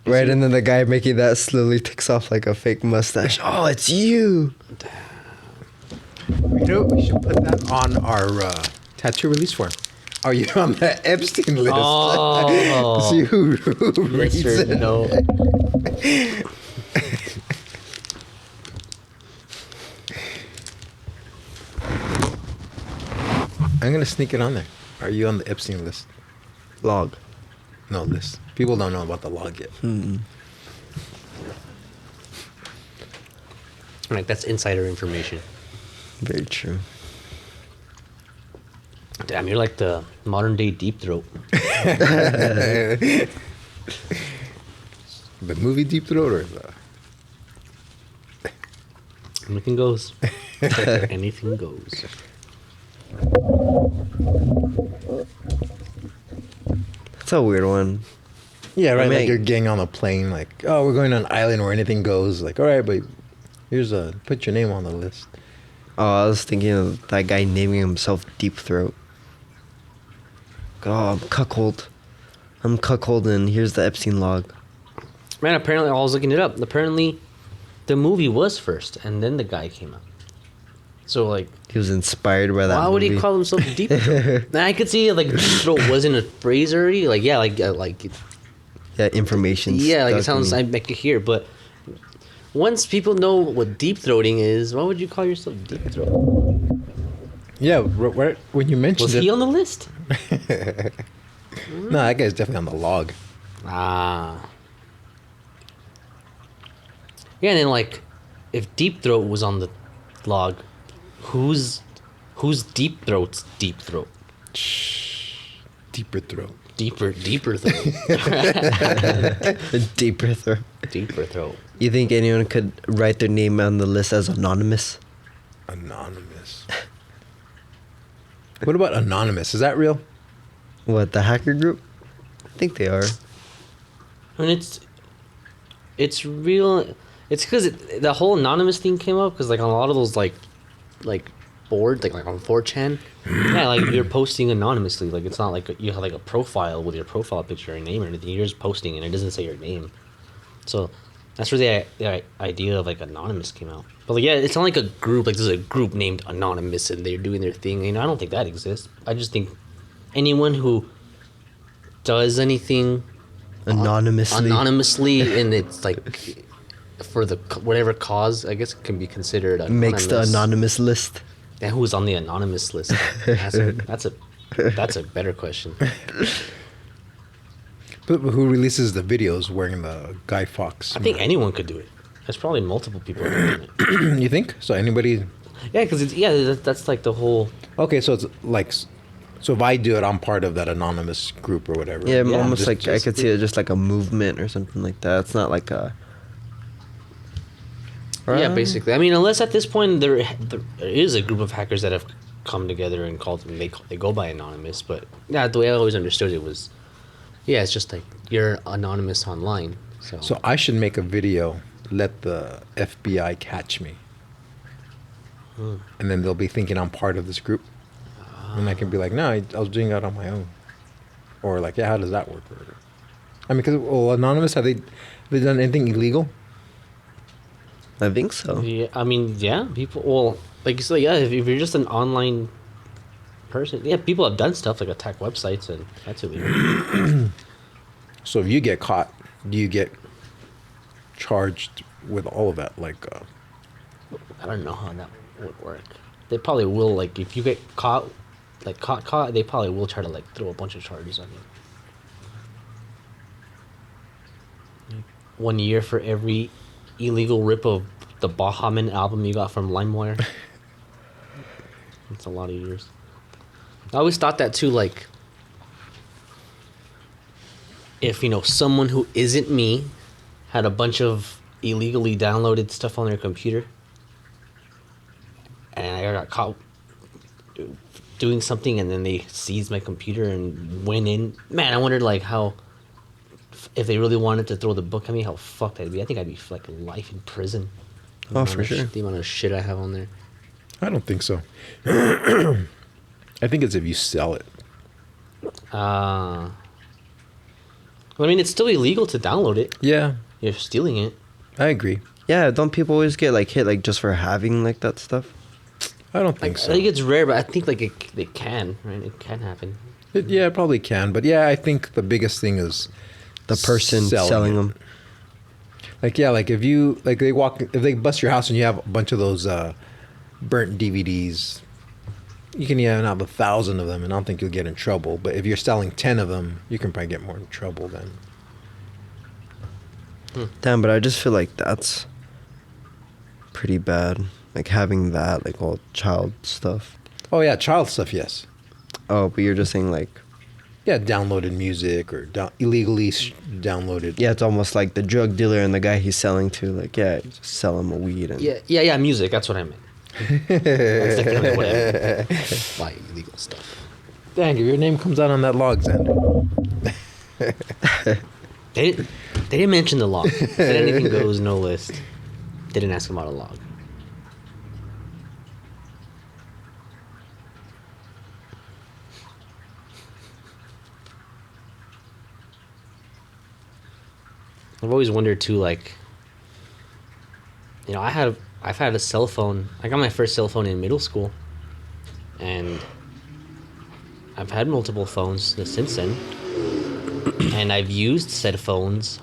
Right, and then the guy making that slowly takes off like a fake mustache. Oh, it's you. You know, we should put that on our tattoo release form. Are you on the Epstein list? Oh. See who reads Yes or it. no. I'm gonna sneak it on there. Are you on the Epstein list? Log. No list. People don't know about the log yet. Like, that's insider information. Very true. Damn, you're like the modern day Deep Throat. The movie Deep Throat or the... Anything goes. Anything goes. That's a weird one. Yeah, right. I mean, Like you're getting on a plane, like, oh, we're going to an island where anything goes. Like, all right, but here's put your name on the list. Oh, I was thinking of that guy naming himself Deep Throat. Oh, I'm cuckold. I'm cuckold, and here's the Epstein log. Man, apparently, I was looking it up. Apparently, the movie was first, and then the guy came out. So, like, He was inspired by that why would he movie. call himself Deep Throat? Now, I could see, like, Deep Throat wasn't a phrase already. Like, yeah, Yeah, information. yeah, like, it stuck in- sounds, I could hear, but once people know what deep throating is, why would you call yourself Deep Throat? Yeah, when you mentioned Was it. he on the list? No, that guy's definitely on the log. Ah. Yeah, and then like, if Deep Throat was on the log, who's Deep Throat's Deep Throat? Deeper throat. Deeper throat. Deeper throat. Deeper throat. You think anyone could write their name on the list as anonymous? Anonymous. What about Anonymous? Is that real? What, the hacker group? I think they are. I mean, it's real. It's because the whole anonymous thing came up because like on a lot of those like boards like on 4chan, yeah, like you're posting anonymously. Like it's not like you have like a profile with your profile picture and name or anything. You're just posting and it doesn't say your name. So that's where the idea of like anonymous came out. But like, yeah, it's not like a group. Like there's a group named Anonymous and they're doing their thing. You know, I don't think that exists. I just think anyone who does anything Anonymously. and it's like for the whatever cause, I guess it can be considered anonymous. Makes the anonymous list. And who's on the anonymous list? That's a better question. But who releases the videos wearing the Guy Fawkes? I think anyone could do it. There's probably multiple people doing it. You think? So anybody... Yeah, because that's like the whole. Okay, so it's like... So if I do it, I'm part of that anonymous group or whatever. Yeah, Yeah, almost just- like I just- could see it just like a movement or something like that. It's not like a... Yeah, basically. I mean, unless at this point there is a group of hackers that have come together and called them. They go by anonymous, but yeah, the way I always understood it was, yeah, it's just like you're anonymous online. So I should make a video, let the FBI catch me. And then they'll be thinking I'm part of this group. And I can be like, no, I was doing that on my own. Or like, yeah, how does that work? I mean, because, Anonymous, have they done anything illegal? I think so. Yeah, I mean, yeah, people. Well, like you said, yeah, if you're just an online person, yeah, people have done stuff like attack websites, and that's illegal. So if you get caught, do you get charged with all of that? Like, I don't know how that would work. They probably will, like, if you get caught, like caught, they probably will try to like throw a bunch of charges on you. Like, 1 year for every illegal rip of the Bahaman album you got from LimeWire. That's a lot of years. I always thought that too, like, if, someone who isn't me had a bunch of illegally downloaded stuff on their computer and I got caught doing something and then they seized my computer and went in, man, I wondered, like, how, if they really wanted to throw the book at me, how fucked I'd be. I think I'd be like life in prison. Oh, for sure. The amount of shit I have on there. I don't think so. I think it's if you sell it. I mean, it's still illegal to download it. Yeah, You're stealing it. I agree. Yeah, don't people always get like hit like just for having like that stuff? I don't think so. I think it's rare, but I think like it can, right? It can happen. Yeah, it probably can. But yeah, I think the biggest thing is The person selling it. them. Like, yeah, like if they bust your house and you have a bunch of those burnt DVDs, you can have 1,000 of them and I don't think you'll get in trouble. But if you're selling 10 of them, you can probably get more in trouble then. Damn, but I just feel like that's pretty bad. Like having that, like all child stuff. Oh yeah, child stuff, yes. Oh, but you're just saying like, Yeah, downloaded music or illegally downloaded. yeah, it's almost like the drug dealer and the guy he's selling to. Like, yeah, just sell him a weed. And Yeah, music. That's what I meant. That's definitely what I meant. Buy illegal stuff. Dang, if your name comes out on that log, Xander. They didn't mention the log. Said anything goes, no list. They didn't ask him about a log. I've always wondered too, like, I've had a cell phone. I got my first cell phone in middle school, and I've had multiple phones since then, and I've used said phones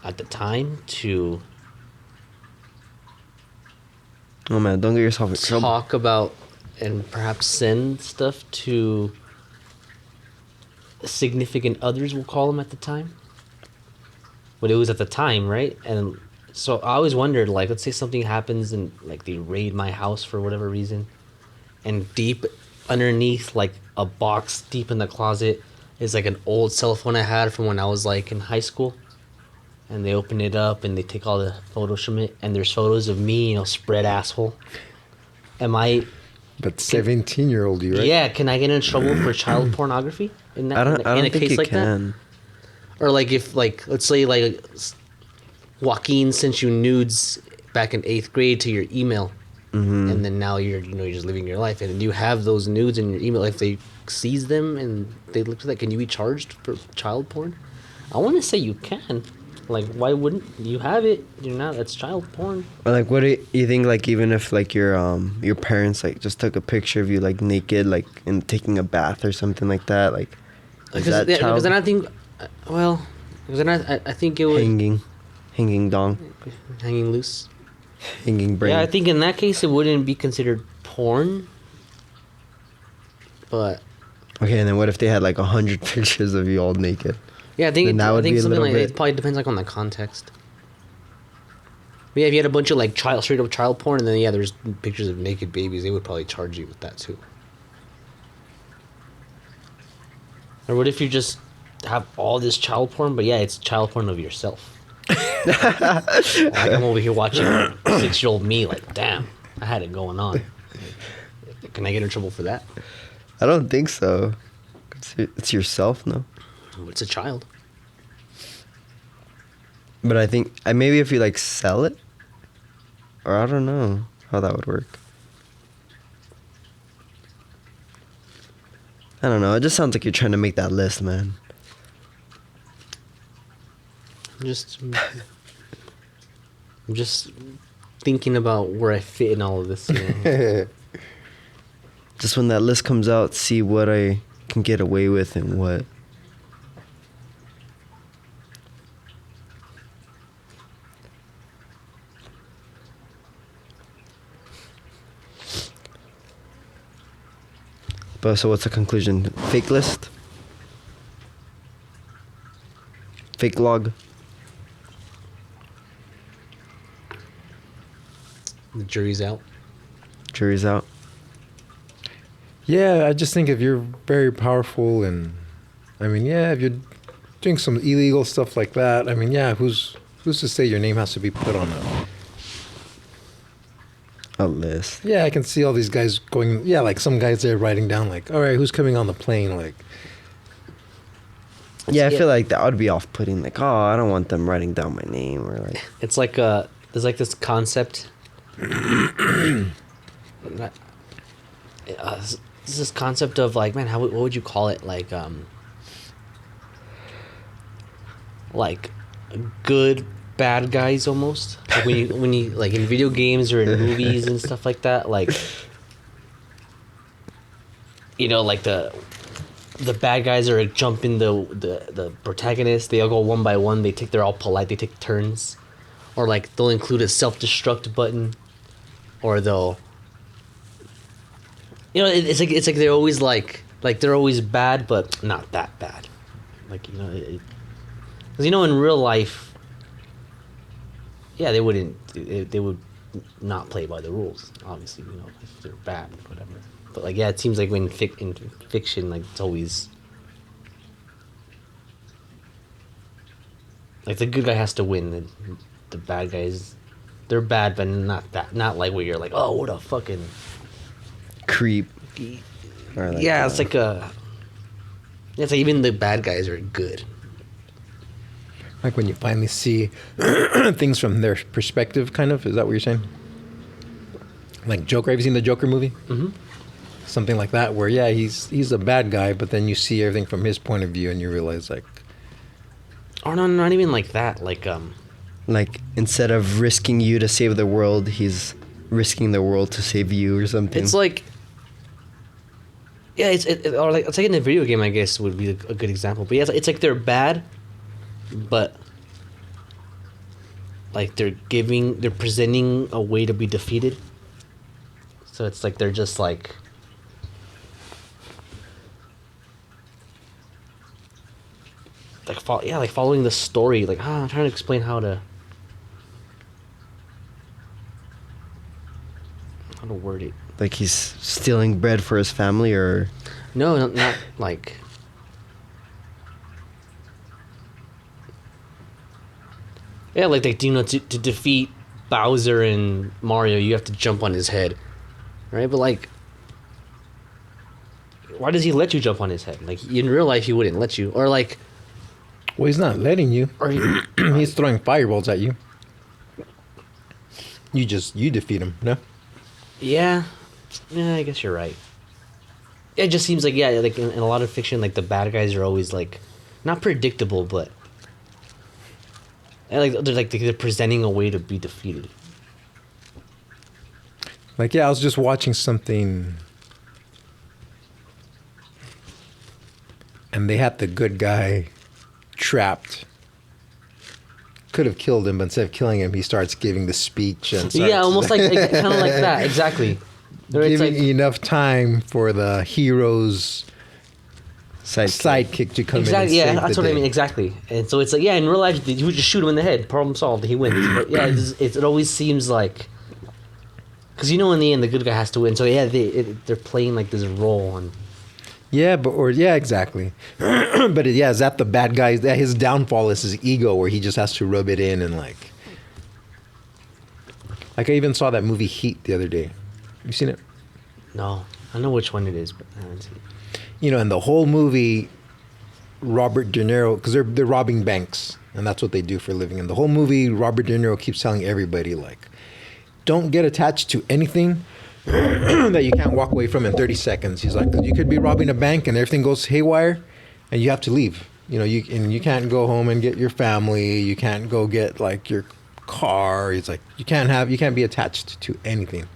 at the time to oh man, don't get yourself in trouble. talk about and perhaps send stuff to significant others, we'll call them at the time. But it was at the time, right? And so I always wondered, like, let's say something happens and like they raid my house for whatever reason, and deep underneath, like a box deep in the closet, is like an old cell phone I had from when I was like in high school. And they open it up and they take all the photos from it, and there's photos of me, spread asshole. Am I? But 17-year-old you, right? Yeah. Can I get in trouble for child pornography in that? I don't in a think case you like can. that? Or like if, like, let's say like Joaquin sent you nudes back in 8th grade to your email, and then now you're just living your life, and you have those nudes in your email. If they seize them and they look at that, can you be charged for child porn? I want to say you can. Like, why wouldn't you have it? That's child porn. Or like, what do you think? Like, even if like your parents like just took a picture of you like naked, like and taking a bath or something like that, like, is that child? Because then I think, because then I think it would hanging dong, hanging loose. hanging brain. Yeah, I think in that case it wouldn't be considered porn. But Okay, and then what if they had like 100 pictures of you all naked? yeah, I think Then that would be a something little like bit- it probably depends like on the context. But yeah, if you had a bunch of like straight up child porn, and then yeah, there's pictures of naked babies, they would probably charge you with that too. Or what if you just have all this child porn, but yeah, it's child porn of yourself? Like I'm over here watching 6-year-old me. Like, damn, I had it going on. Can I get in trouble for that? I don't think so. It's yourself, no? It's a child. But I think maybe if you like sell it, or I don't know how that would work. I don't know. It just sounds like you're trying to make that list, man. I'm just thinking about where I fit in all of this. You know? Just when that list comes out, see what I can get away with and what. But so what's the conclusion? Fake list? Fake log? The jury's out. Jury's out? Yeah, I just think if you're very powerful and, I mean, yeah, if you're doing some illegal stuff like that, I mean, yeah, who's to say your name has to be put on A list. Yeah, I can see all these guys going, yeah, like some guys there writing down like, all right, who's coming on the plane? Like, Yeah, I feel like that would be off-putting. Like, oh, I don't want them writing down my name or like. It's like there's like this concept. There's this concept of like, man, what would you call it? Like good bad guys almost. Like when you like in video games or in movies and stuff like that. Like, you know, like the bad guys are jumping the protagonist. They all go one by one. They're all polite. They take turns, or like they'll include a self-destruct button, or they'll, you know, it's like they're always like they're always bad, but not that bad. Like, you know, because you know in real life, yeah, they would not play by the rules. Obviously, you know, if they're bad, whatever. But like, yeah, it seems like when in fiction, like it's always like the good guy has to win. The bad guys, they're bad, but not that. Not like where you're like, oh, what a fucking Creep. Or like, yeah. It's like even the bad guys are good. like when you finally see things from their perspective, kind of. Is that what you're saying? Like Joker. Have you seen the Joker movie? Mm-hmm. Something like that, where yeah, he's a bad guy, but then you see everything from his point of view, and you realize like, Oh no, not even like that. Like Like, instead of risking you to save the world, he's risking the world to save you or something. it's like, yeah, or like it's like in a video game, I guess would be a good example. But yeah, it's like they're bad, but like they're presenting a way to be defeated. So it's like they're just like, like following the story. Like, I'm trying to explain how to word it. Like he's stealing bread for his family, or No, not like. Yeah, like they, you know, to defeat Bowser and Mario, you have to jump on his head, right? But like, why does he let you jump on his head? Like in real life, he wouldn't let you, or like, well, he's not letting you. or He's throwing fireballs at you. You defeat him. No. yeah, I guess you're right. It just seems like, yeah, like in a lot of fiction, like the bad guys are always like not predictable, but and they're presenting a way to be defeated. Like, yeah, I was just watching something, and they had the good guy trapped. Could have killed him, but instead of killing him, he starts giving the speech and starts Yeah, almost like kind of like that, exactly. Where it's giving like, enough time for the hero's sidekick to come exactly, in and yeah, save that's the what I day. mean, exactly. And so it's like, yeah, in real life, you would just shoot him in the head, problem solved, he wins. But yeah, it always seems like, because you know, in the end, the good guy has to win. So yeah, they're playing like this role, and Yeah, exactly. But is that the bad guy? That his downfall is his ego, where he just has to rub it in and like I even saw that movie Heat the other day. You seen it? No, I know which one it is, but I haven't seen it. You know, in the whole movie, Robert De Niro, because they're robbing banks, and that's what they do for a living. And the whole movie, Robert De Niro keeps telling everybody like, don't get attached to anything that you can't walk away from in 30 seconds. He's like, 'cause you could be robbing a bank and everything goes haywire, and you have to leave. You know, you can't go home and get your family. You can't go get like your car. He's like, you can't be attached to anything.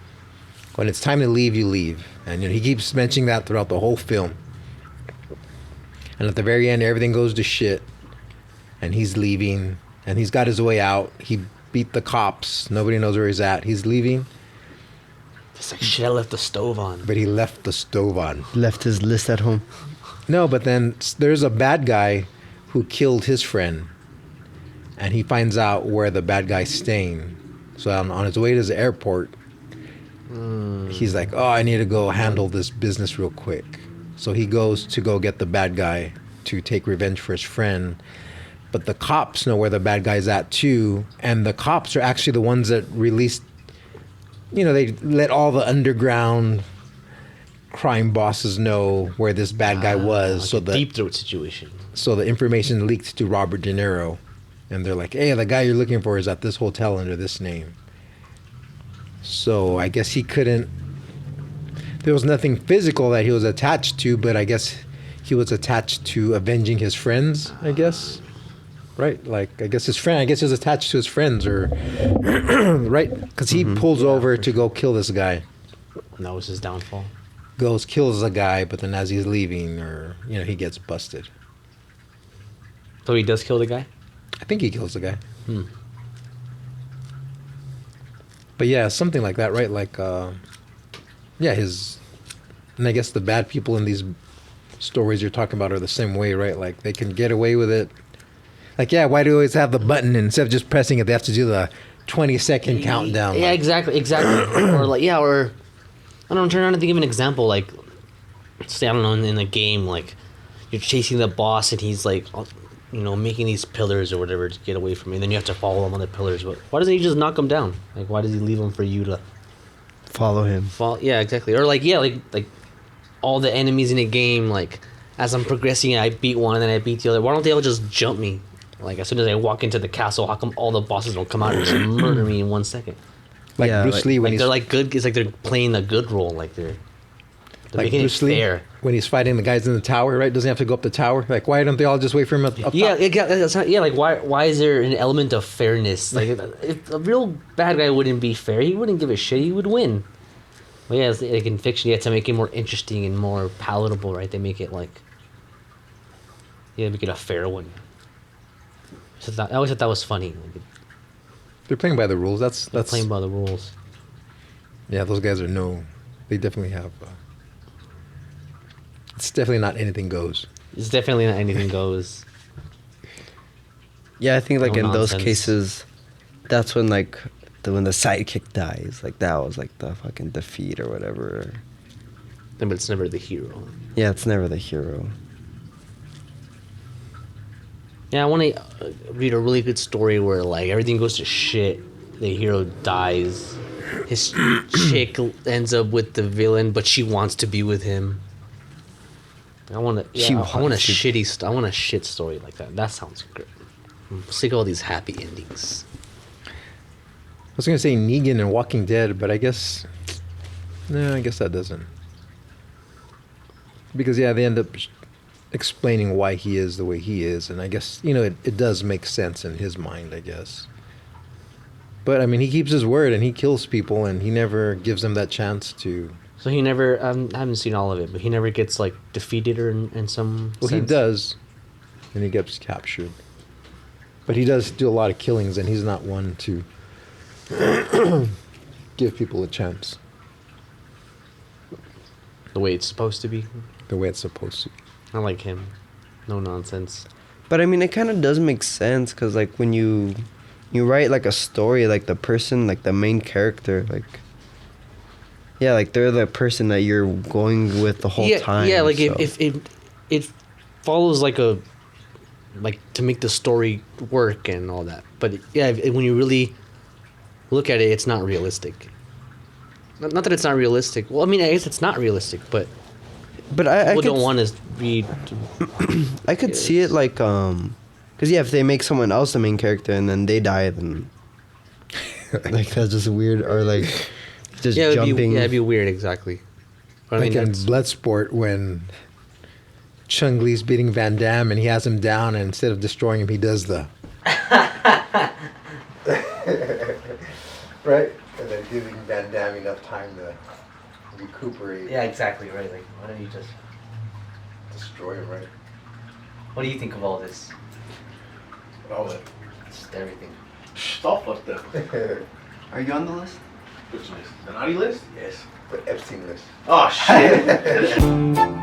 When it's time to leave, you leave. And you know, he keeps mentioning that throughout the whole film. And at the very end, everything goes to shit, and he's leaving, and he's got his way out. He beat the cops. Nobody knows where he's at. He's leaving. It's like, shit, I left the stove on. But he left the stove on. Left his list at home. No, but then there's a bad guy who killed his friend, and he finds out where the bad guy's staying. So on his way to the airport, he's like, oh, I need to go handle this business real quick. So he goes to go get the bad guy to take revenge for his friend. But the cops know where the bad guy's at too, and the cops are actually the ones that released, you know, they let all the underground crime bosses know where this bad guy was. Like So a the deep throat situation. So the information leaked to Robert De Niro, and they're like, hey, the guy you're looking for is at this hotel under this name. So I guess he couldn't, there was nothing physical that he was attached to, but I guess he was attached to avenging his friends, I guess. Right? Like, I guess he was attached to his friends, or, right? Because he pulls over to go kill this guy. And that was his downfall. Goes, kills the guy, but then as he's leaving, or, you know, he gets busted. So he does kill the guy? I think he kills the guy. But yeah, something like that, right? Like, and I guess the bad people in these stories you're talking about are the same way, right? Like, they can get away with it. Like, yeah, why do you always have the button, and instead of just pressing it, they have to do the 20-second countdown? Yeah, like, exactly. Or like, yeah, or I don't know, I'm trying to think of an example. Like, say, I don't know, in a game, like you're chasing the boss, and he's like, you know, making these pillars or whatever to get away from me. And then you have to follow him on the pillars. But why doesn't he just knock them down? Like, why does he leave them for you to Follow him. Yeah, exactly. Or like, yeah, like all the enemies in a game, like as I'm progressing, I beat one and then I beat the other. Why don't they all just jump me? Like, as soon as I walk into the castle, how come all the bosses don't come out and just murder me in 1 second? like Yeah, Bruce Lee when Like he's they're like good. It's like they're playing a good role. Like they're like making Bruce it Lee fair. when he's fighting the guys in the tower, right? Doesn't he have to go up the tower? Like, why don't they all just wait for him up top? Yeah, that's not, yeah. Like, why is there an element of fairness? Like, if a real bad guy wouldn't be fair, he wouldn't give a shit. He would win. Well, yeah, it's like in fiction, you have to make it more interesting and more palatable, right? They make it like, yeah, make it a fair one. So I always thought that was funny. Like, They're playing by the rules. That's playing by the rules. yeah. Those guys they definitely have. It's definitely not anything goes. It's definitely not anything goes. Yeah, I think like No in those nonsense. cases, that's when like when the sidekick dies, like that was like the fucking defeat or whatever. But it's never the hero. Yeah, it's never the hero. Yeah, I want to read a really good story where like everything goes to shit. The hero dies. His chick ends up with the villain, but she wants to be with him. I want to. Yeah, I want a shitty. I want a shit story like that. That sounds great. I'm sick of all these happy endings. I was gonna say Negan in Walking Dead, but I guess no, I guess that doesn't. Because yeah, they end up explaining why he is the way he is, and I guess, you know, it does make sense in his mind, I guess. But I mean, he keeps his word and he kills people, and he never gives them that chance to. So he never. I haven't seen all of it, but he never gets like defeated or in some. Well, sense. he does, and he gets captured. But he does do a lot of killings, and he's not one to give people a chance The way it's supposed to be. the way it's supposed to. I like him. No nonsense. But I mean, it kind of does make sense because like when you write like a story, like the person, like the main character, like Yeah, like they're the person that you're going with the whole time. Yeah, like so. if it follows like a like to make the story work and all that. But yeah, when you really look at it, it's not realistic. Not that it's not realistic. Well, I mean, I guess it's not realistic, but I people could, don't want to read. I could see it like because yeah, if they make someone else the main character and then they die, then like that's just weird. Or like just jumping. It'd be weird, exactly. But Like in Bloodsport when Chung Li's beating Van Damme and he has him down, and instead of destroying him, he does the right, and then giving Van Damme enough time to recuperate. yeah, exactly right. Like, why don't you just Destroy him, right? What do you think of all this? All of it. Just everything. Stop with them. Are you on the list? Which list? The naughty list? Yes, the Epstein list. Oh shit.